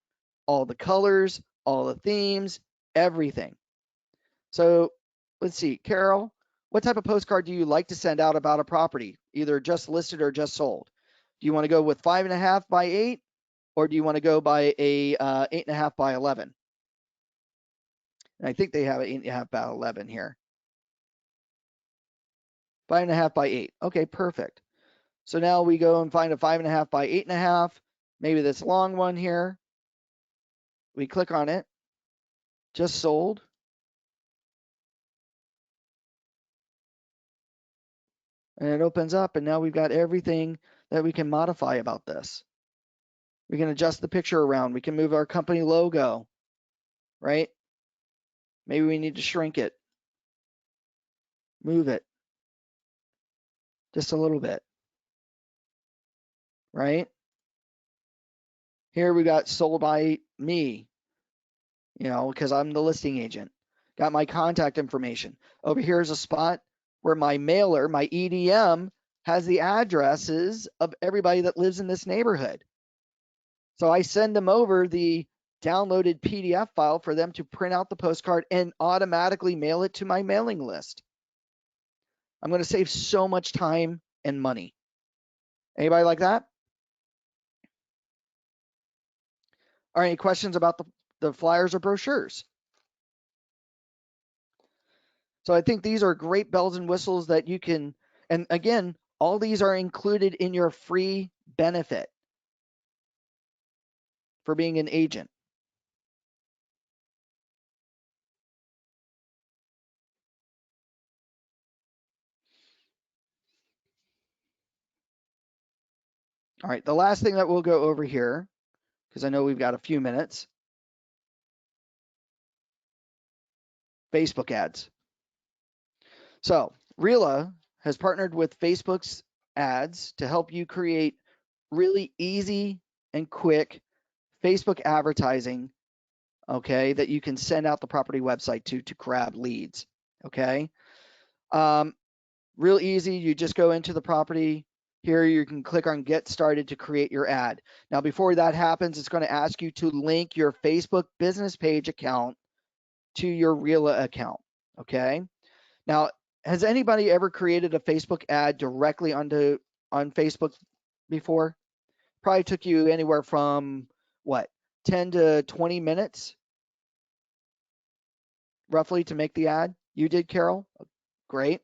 All the colors, all the themes, everything. So let's see, Carol, what type of postcard do you like to send out about a property, either just listed or just sold? Do you want to go with 5.5 by 8, or do you want to go by a 8.5 by 11? And I think they have an 8.5 by 11 here. 5.5 by 8. Okay, perfect. So now we go and find a 5.5 by 8.5, maybe this long one here. We click on it, just sold. And it opens up, and now we've got everything that we can modify about this. We can adjust the picture around. We can move our company logo, right? Maybe we need to shrink it, move it just a little bit, right? Here we got sold by me, because I'm the listing agent. Got my contact information. Over here is a spot where my mailer, my EDM, has the addresses of everybody that lives in this neighborhood. So I send them over the downloaded PDF file for them to print out the postcard and automatically mail it to my mailing list. I'm going to save so much time and money. Anybody like that? All right, any questions about the flyers or brochures? So I think these are great bells and whistles that you can, and again, all these are included in your free benefit for being an agent. All right, the last thing that we'll go over here, because I know we've got a few minutes, Facebook ads. So RELA has partnered with Facebook's ads to help you create really easy and quick Facebook advertising, okay, that you can send out the property website to grab leads, okay? Real easy, you just go into the property. Here you can click on Get Started to create your ad. Now, before that happens, it's going to ask you to link your Facebook business page account to your RELA account, okay? Now, has anybody ever created a Facebook ad directly on Facebook before? Probably took you anywhere from, what, 10 to 20 minutes, roughly, to make the ad? You did, Carol? Great.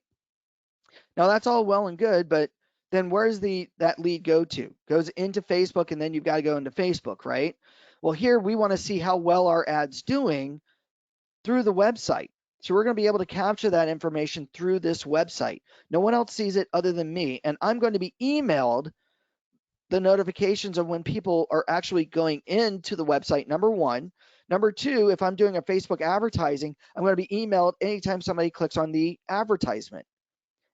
Now, that's all well and good, but then where's that lead go to? Goes into Facebook, and then you've got to go into Facebook, right? Well, here we want to see how well our ad's doing through the website. So we're going to be able to capture that information through this website. No one else sees it other than me, and I'm going to be emailed the notifications of when people are actually going into the website, number one. Number two, if I'm doing a Facebook advertising, I'm going to be emailed anytime somebody clicks on the advertisement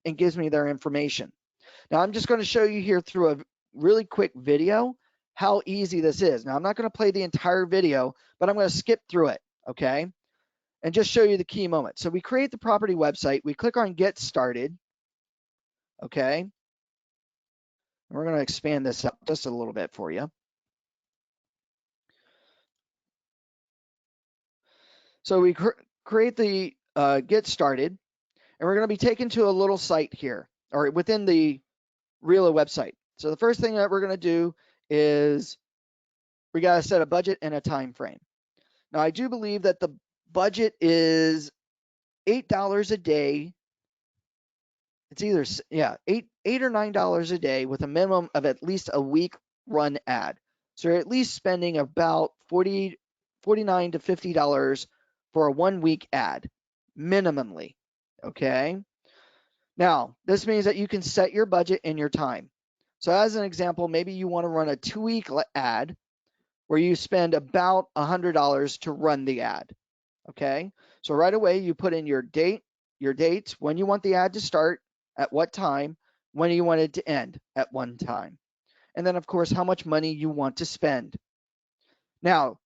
and gives me their information. Now, I'm just going to show you here through a really quick video how easy this is. Now, I'm not going to play the entire video, but I'm going to skip through it, okay, and just show you the key moments. So we create the property website. We click on Get Started, okay, and we're going to expand this up just a little bit for you. So we create the Get Started, and we're going to be taken to a little site here, or within the RELA website. So the first thing that we're going to do is we got to set a budget and a time frame. Now, I do believe that the budget is $8 a day. It's either, yeah, $8 or $9 a day with a minimum of at least a week run ad. So you're at least spending about $49 to $50 for a 1 week ad, minimally, okay? Now, this means that you can set your budget and your time. So as an example, maybe you want to run a 2-week ad where you spend about $100 to run the ad, okay? So right away, you put in your dates, when you want the ad to start, at what time, when you want it to end, at one time. And then, of course, how much money you want to spend. Now,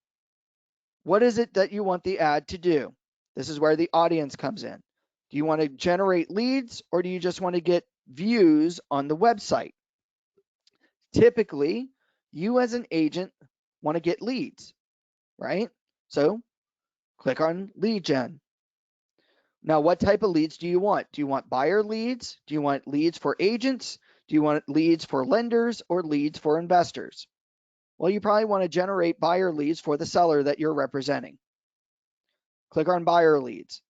what is it that you want the ad to do? This is where the audience comes in. Do you want to generate leads, or do you just want to get views on the website? Typically, you as an agent want to get leads, right? So click on lead gen. Now, what type of leads do you want? Do you want buyer leads? Do you want leads for agents? Do you want leads for lenders or leads for investors? Well, you probably want to generate buyer leads for the seller that you're representing. Click on buyer leads.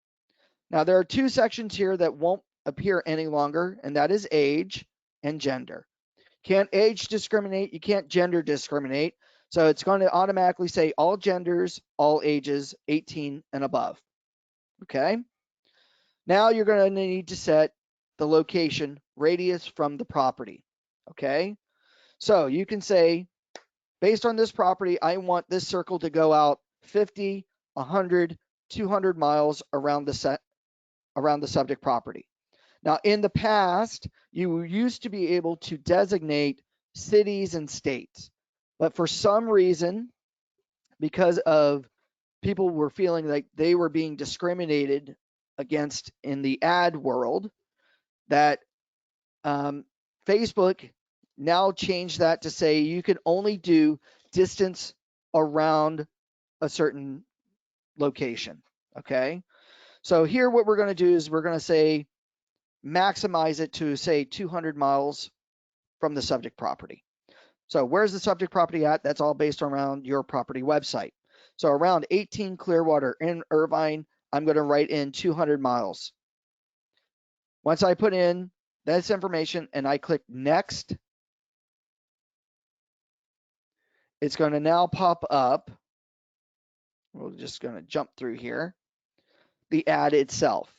Now, there are two sections here that won't appear any longer, and that is age and gender. Can't age discriminate, you can't gender discriminate. So it's going to automatically say all genders, all ages, 18 and above. Okay. Now you're going to need to set the location radius from the property. Okay. So you can say, based on this property, I want this circle to go out 50, 100, 200 miles around the subject property. Now, in the past, you used to be able to designate cities and states, but for some reason, because of people were feeling like they were being discriminated against in the ad world, that Facebook now changed that to say you can only do distance around a certain location. Okay. So here, what we're going to do is we're going to say maximize it to say 200 miles from the subject property. So where's the subject property at? That's all based around your property website. So around 18 Clearwater in Irvine, I'm going to write in 200 miles. Once I put in this information and I click next, it's going to now pop up. We're just going to jump through here. The ad itself.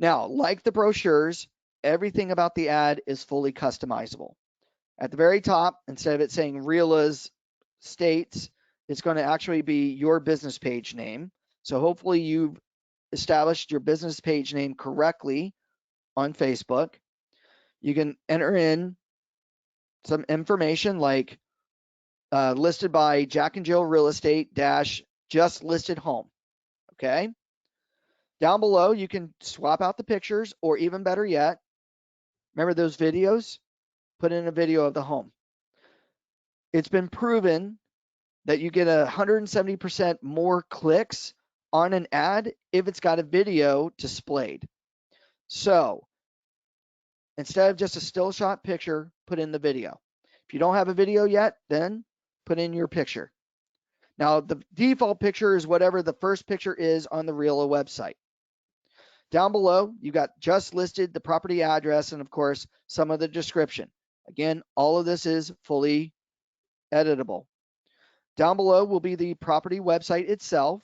Now, like the brochures, everything about the ad is fully customizable. At the very top, instead of it saying RELA's states, it's going to actually be your business page name. So hopefully you've established your business page name correctly on Facebook. You can enter in some information like listed by Jack and Jill Real Estate dash just listed home. Okay. Down below, you can swap out the pictures, or even better yet, remember those videos? Put in a video of the home. It's been proven that you get 170% more clicks on an ad if it's got a video displayed. So instead of just a still shot picture, put in the video. If you don't have a video yet, then put in your picture. Now, the default picture is whatever the first picture is on the RELA website. Down below, you got just listed the property address and, of course, some of the description. Again, all of this is fully editable. Down below will be the property website itself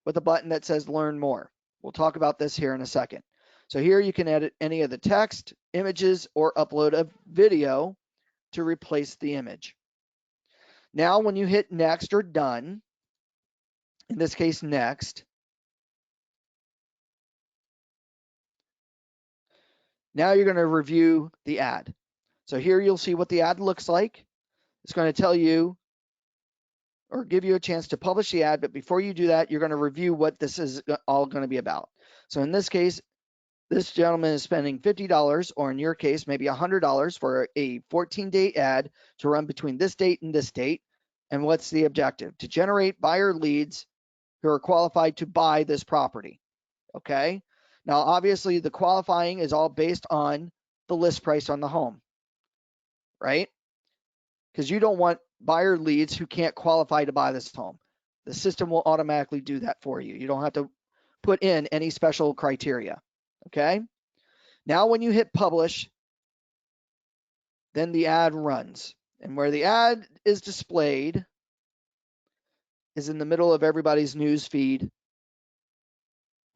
with a button that says Learn More. We'll talk about this here in a second. So here you can edit any of the text, images, or upload a video to replace the image. Now, when you hit Next or Done, in this case, Next, now you're going to review the ad. So here you'll see what the ad looks like. It's going to tell you or give you a chance to publish the ad, but before you do that, you're going to review what this is all going to be about. So in this case, this gentleman is spending $50, or in your case, maybe $100 for a 14-day ad to run between this date and this date. And what's the objective? To generate buyer leads who are qualified to buy this property. Okay. Now, obviously, the qualifying is all based on the list price on the home, right? Because you don't want buyer leads who can't qualify to buy this home. The system will automatically do that for you. You don't have to put in any special criteria. Okay. Now, when you hit publish, then the ad runs. And where the ad is displayed is in the middle of everybody's news feed.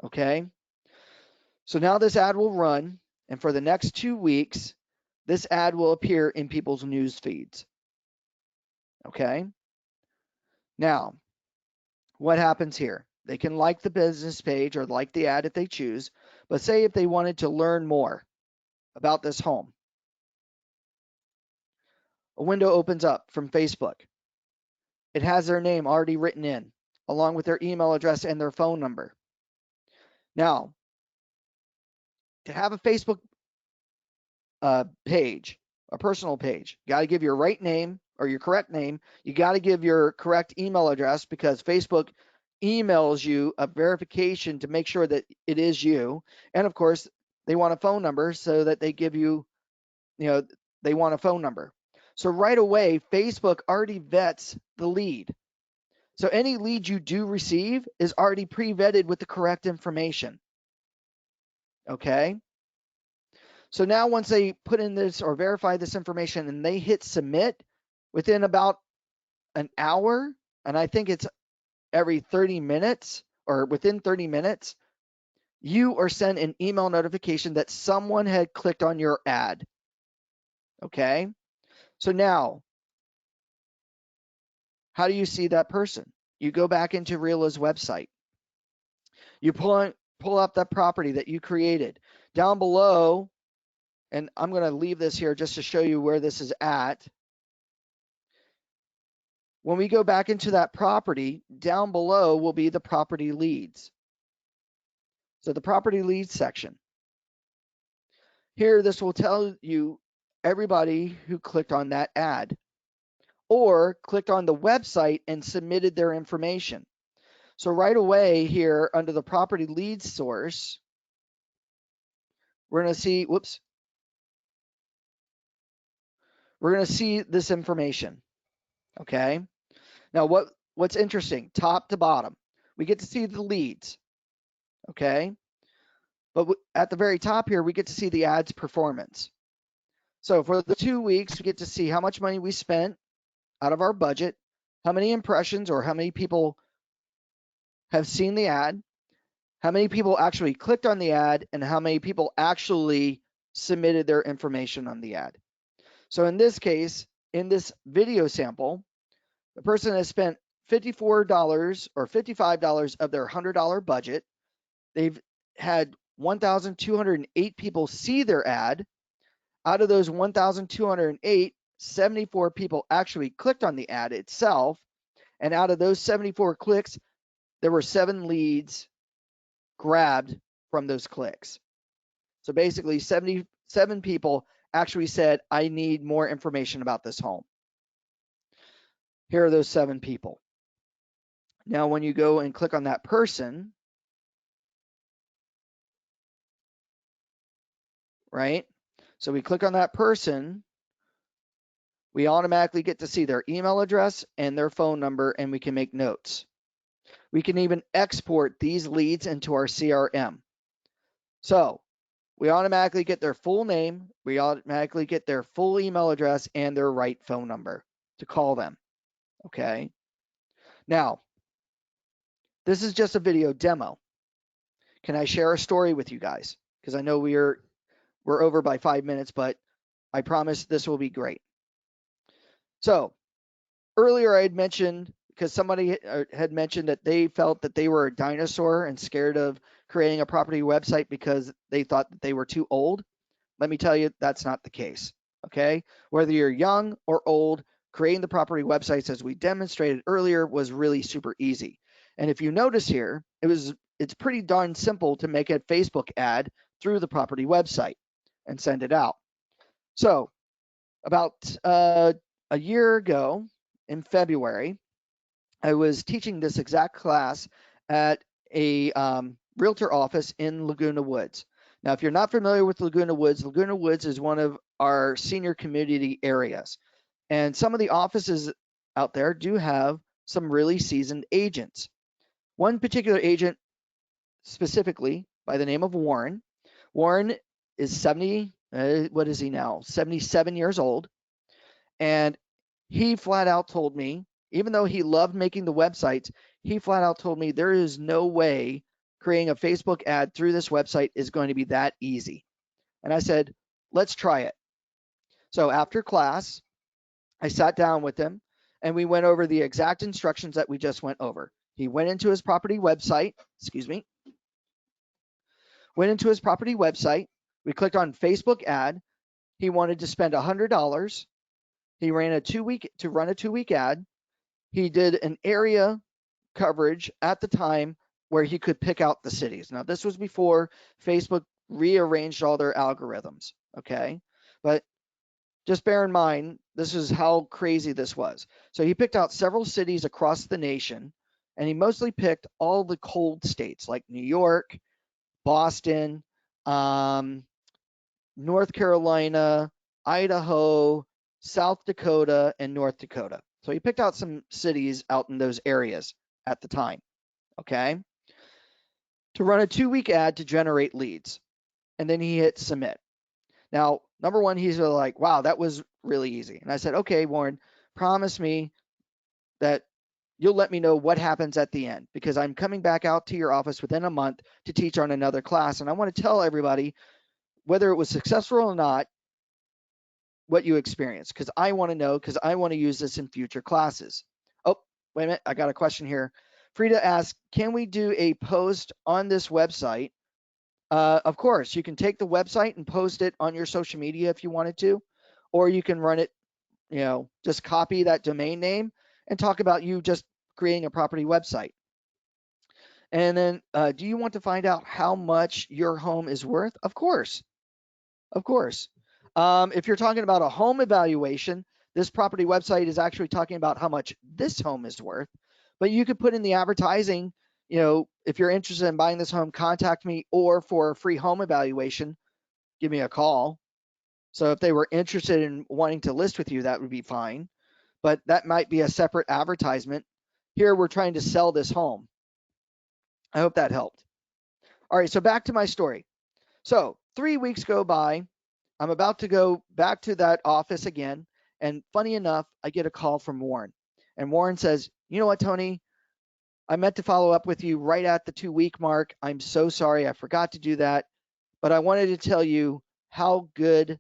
Okay. So now this ad will run, and for the next 2 weeks, this ad will appear in people's news feeds. Okay. Now, what happens here? They can like the business page or like the ad if they choose, but say if they wanted to learn more about this home, a window opens up from Facebook. It has their name already written in, along with their email address and their phone number. Now, to have a Facebook page, a personal page. You got to give your right name or your correct name. You got to give your correct email address because Facebook emails you a verification to make sure that it is you. And of course, they want a phone number so that they give you, they want a phone number. So right away, Facebook already vets the lead. So any lead you do receive is already pre-vetted with the correct information. Okay? So now once they put in this or verify this information and they hit submit, within about an hour, and I think it's every 30 minutes or within 30 minutes, you are sent an email notification that someone had clicked on your ad. Okay? So now, how do you see that person? You go back into RELA's website. You pull up that property that you created. Down below, and I'm going to leave this here just to show you where this is at. When we go back into that property, down below will be the property leads. So the property leads section. Here, this will tell you everybody who clicked on that ad or clicked on the website and submitted their information. So right away here under the property leads source, we're going to see, we're going to see this information. Okay. Now what's interesting, top to bottom, we get to see the leads. Okay. But at the very top here, we get to see the ad's performance. So for the 2 weeks, we get to see how much money we spent out of our budget, how many impressions or how many people have seen the ad, how many people actually clicked on the ad, and how many people actually submitted their information on the ad. So in this case, in this video sample, the person has spent $54 or $55 of their $100 budget. They've had 1,208 people see their ad. Out of those 1,208, 74 people actually clicked on the ad itself. And out of those 74 clicks, there were 7 leads grabbed from those clicks. So basically 77 people actually said, I need more information about this home. Here are those 7 people. Now, when you go and click on that person, right? So we click on that person, we automatically get to see their email address and their phone number, and we can make notes. We can even export these leads into our CRM. So we automatically get their full name, we automatically get their full email address and their right phone number to call them. Okay. Now, this is just a video demo. Can I share a story with you guys? Because I know we're over by 5 minutes, but I promise this will be great. So earlier I had mentioned, because somebody had mentioned that they felt that they were a dinosaur and scared of creating a property website because they thought that they were too old. Let me tell you, that's not the case. Okay. Whether you're young or old, creating the property websites, as we demonstrated earlier, was really super easy. And if you notice here, it's pretty darn simple to make a Facebook ad through the property website and send it out. So about a year ago in February, I was teaching this exact class at a realtor office in Laguna Woods. Now, if you're not familiar with Laguna Woods is one of our senior community areas. And some of the offices out there do have some really seasoned agents. One particular agent specifically by the name of Warren. Warren is 77 years old. And he flat out told me, even though he loved making the websites, he flat out told me there is no way creating a Facebook ad through this website is going to be that easy. And I said, let's try it. So after class, I sat down with him and we went over the exact instructions that we just went over. He went into his property website, went into his property website. We clicked on Facebook ad. He wanted to spend $100. He ran a 2-week ad. He did an area coverage at the time where he could pick out the cities. Now, this was before Facebook rearranged all their algorithms, okay? But just bear in mind, this is how crazy this was. So he picked out several cities across the nation, and he mostly picked all the cold states like New York, Boston, um, North Carolina, Idaho, South Dakota, and North Dakota. So he picked out some cities out in those areas at the time, okay, to run a 2-week ad to generate leads. And then he hit submit. Now, number one, he's like, wow, that was really easy. And I said, okay, Warren, promise me that you'll let me know what happens at the end, because I'm coming back out to your office within a month to teach on another class. And I want to tell everybody, whether it was successful or not, what you experienced, because I want to know, because I want to use this in future classes. Oh, wait a minute. I got a question here. Frida asked, can we do a post on this website? Of course, you can take the website and post it on your social media if you wanted to, or you can run it, just copy that domain name and talk about you just creating a property website. And then, do you want to find out how much your home is worth? Of course. Of course. If you're talking about a home evaluation, this property website is actually talking about how much this home is worth. But you could put in the advertising, if you're interested in buying this home, contact me, or for a free home evaluation, give me a call. So if they were interested in wanting to list with you, that would be fine. But that might be a separate advertisement. Here we're trying to sell this home. I hope that helped. All right, so back to my story. So 3 weeks go by. I'm about to go back to that office again. And funny enough, I get a call from Warren. And Warren says, you know what, Tony? I meant to follow up with you right at the 2-week mark. I'm so sorry. I forgot to do that. But I wanted to tell you how good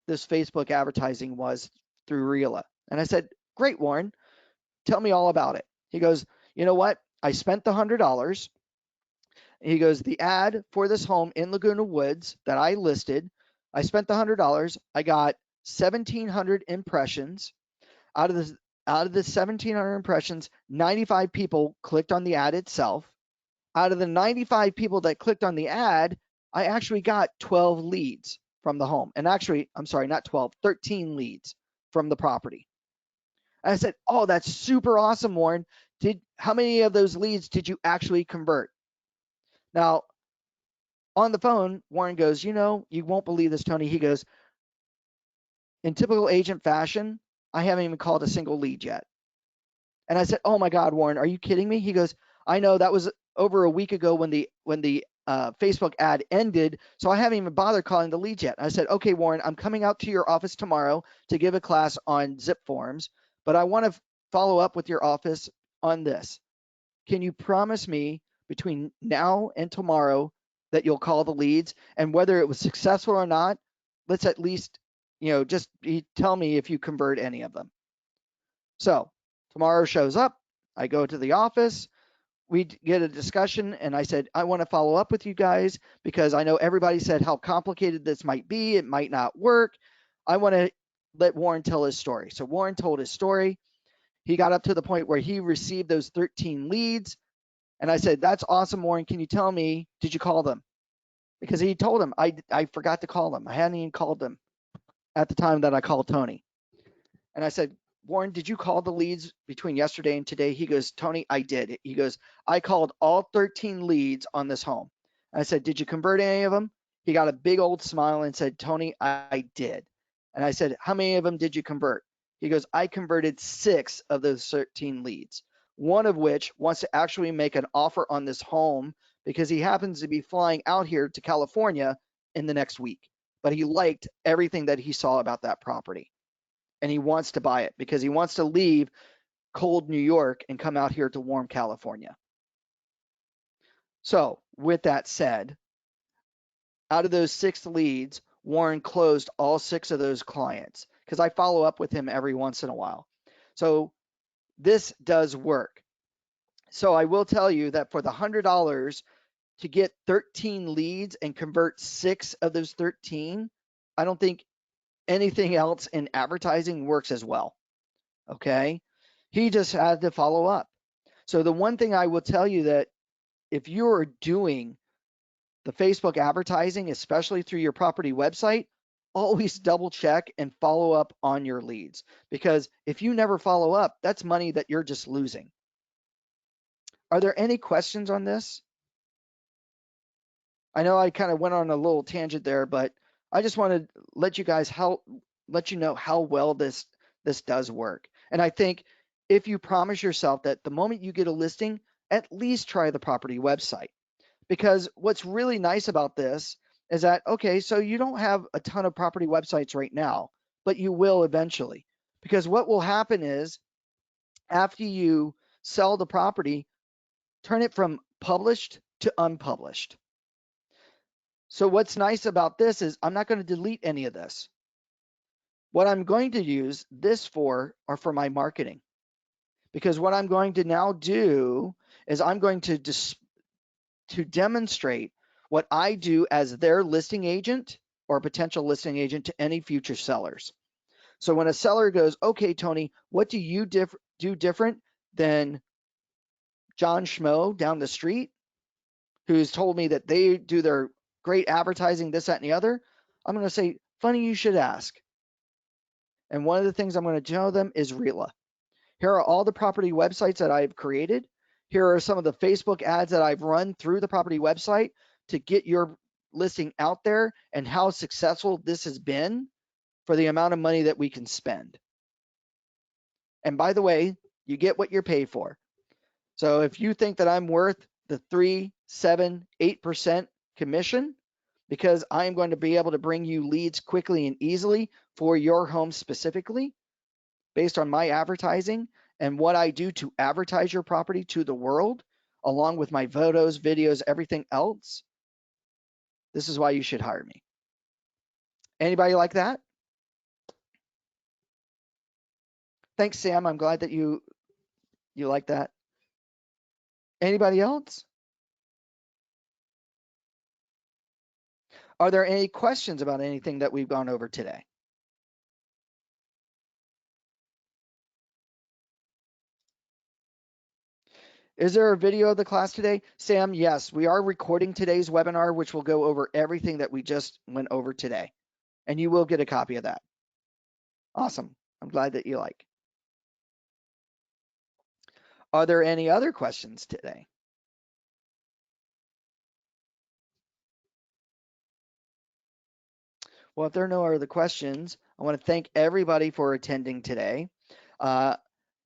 this Facebook advertising was through RELA. And I said, great, Warren. Tell me all about it. He goes, you know what? I spent the $100. He goes, the ad for this home in Laguna Woods that I listed, I spent the $100. I got 1,700 impressions. Out of the 1,700 impressions, 95 people clicked on the ad itself. Out of the 95 people that clicked on the ad, I actually got 12 leads from the home. And actually, I'm sorry, not 12, 13 leads from the property. And I said, oh, that's super awesome, Warren. How many of those leads did you actually convert? Now, on the phone, Warren goes, you won't believe this, Tony. He goes, in typical agent fashion, I haven't even called a single lead yet. And I said, oh my God, Warren, are you kidding me? He goes, I know, that was over a week ago when the Facebook ad ended, so I haven't even bothered calling the leads yet. And I said, okay, Warren, I'm coming out to your office tomorrow to give a class on zip forms, but I want to follow up with your office on this. Can you promise me between now and tomorrow that you'll call the leads, and whether it was successful or not, let's at least, just tell me if you convert any of them. So tomorrow shows up. I go to the office. We get a discussion, and I said, I want to follow up with you guys because I know everybody said how complicated this might be. It might not work. I want to let Warren tell his story. So Warren told his story. He got up to the point where he received those 13 leads. And I said, that's awesome, Warren. Can you tell me, did you call them? Because he told him, I forgot to call them. I hadn't even called them at the time that I called Tony. And I said, Warren, did you call the leads between yesterday and today? He goes, Tony, I did. He goes, I called all 13 leads on this home. I said, did you convert any of them? He got a big old smile and said, Tony, I did. And I said, how many of them did you convert? He goes, I converted 6 of those 13 leads, one of which wants to actually make an offer on this home because he happens to be flying out here to California in the next week. But he liked everything that he saw about that property. And he wants to buy it because he wants to leave cold New York and come out here to warm California. So with that said, out of those 6 leads, Warren closed all 6 of those clients because I follow up with him every once in a while. So this does work. So I will tell you that for the $100 to get 13 leads and convert 6 of those 13, I don't think anything else in advertising works as well. Okay. He just had to follow up. So the one thing I will tell you that if you're doing the Facebook advertising, especially through your property website, always double check and follow up on your leads, because if you never follow up, that's money that you're just losing. Are there any questions on this? I know I kind of went on a little tangent there, but I just want to let you know how well this does work. And I think if you promise yourself that the moment you get a listing, at least try the property website. Because what's really nice about this is that, okay, so you don't have a ton of property websites right now, but you will eventually. Because what will happen is after you sell the property, turn it from published to unpublished. So what's nice about this is I'm not going to delete any of this. What I'm going to use this for are for my marketing. Because what I'm going to now do is I'm going to demonstrate what I do as their listing agent or potential listing agent to any future sellers. So when a seller goes, okay, Tony, what do you do different than John Schmo down the street, who's told me that they do their great advertising, this, that, and the other? I'm going to say, funny you should ask. And one of the things I'm going to tell them is RELA. Here are all the property websites that I've created. Here are some of the Facebook ads that I've run through the property website to get your listing out there, and how successful this has been for the amount of money that we can spend. And by the way, you get what you're paid for. So if you think that I'm worth the 3, 7, 8% commission, because I am going to be able to bring you leads quickly and easily for your home specifically, based on my advertising and what I do to advertise your property to the world, along with my photos, videos, everything else, this is why you should hire me. Anybody like that? Thanks, Sam. I'm glad that you like that. Anybody else? Are there any questions about anything that we've gone over today? Is there a video of the class today? Sam, yes, we are recording today's webinar, which will go over everything that we just went over today. And you will get a copy of that. Awesome. I'm glad that you like. Are there any other questions today? Well, if there are no other questions, I want to thank everybody for attending today.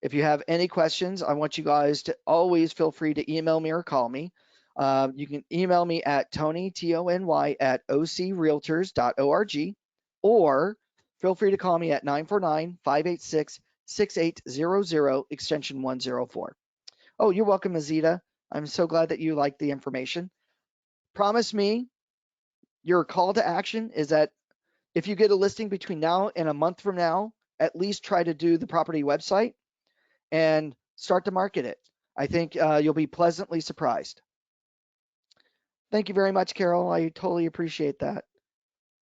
If you have any questions, I want you guys to always feel free to email me or call me. You can email me at Tony, Tony, at ocrealtors.org, or feel free to call me at 949-586-6800, extension 104. Oh, you're welcome, Azita. I'm so glad that you like the information. Promise me your call to action is that if you get a listing between now and a month from now, at least try to do the property website and start to market it. I think you'll be pleasantly surprised. Thank you very much, Carol. I totally appreciate that.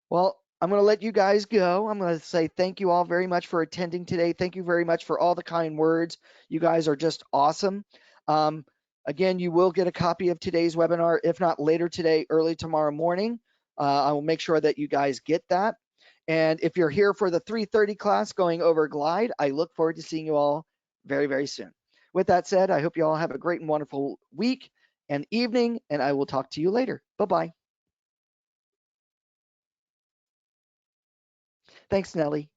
Well, I'm going to let you guys go. I'm going to say thank you all very much for attending today. Thank you very much for all the kind words. You guys are just awesome. Again, you will get a copy of today's webinar, if not later today, early tomorrow morning. I will make sure that you guys get that. And if you're here for the 3:30 class going over Glide, I look forward to seeing you all very, very soon. With that said, I hope you all have a great and wonderful week and evening, and I will talk to you later. Bye-bye. Thanks, Nellie.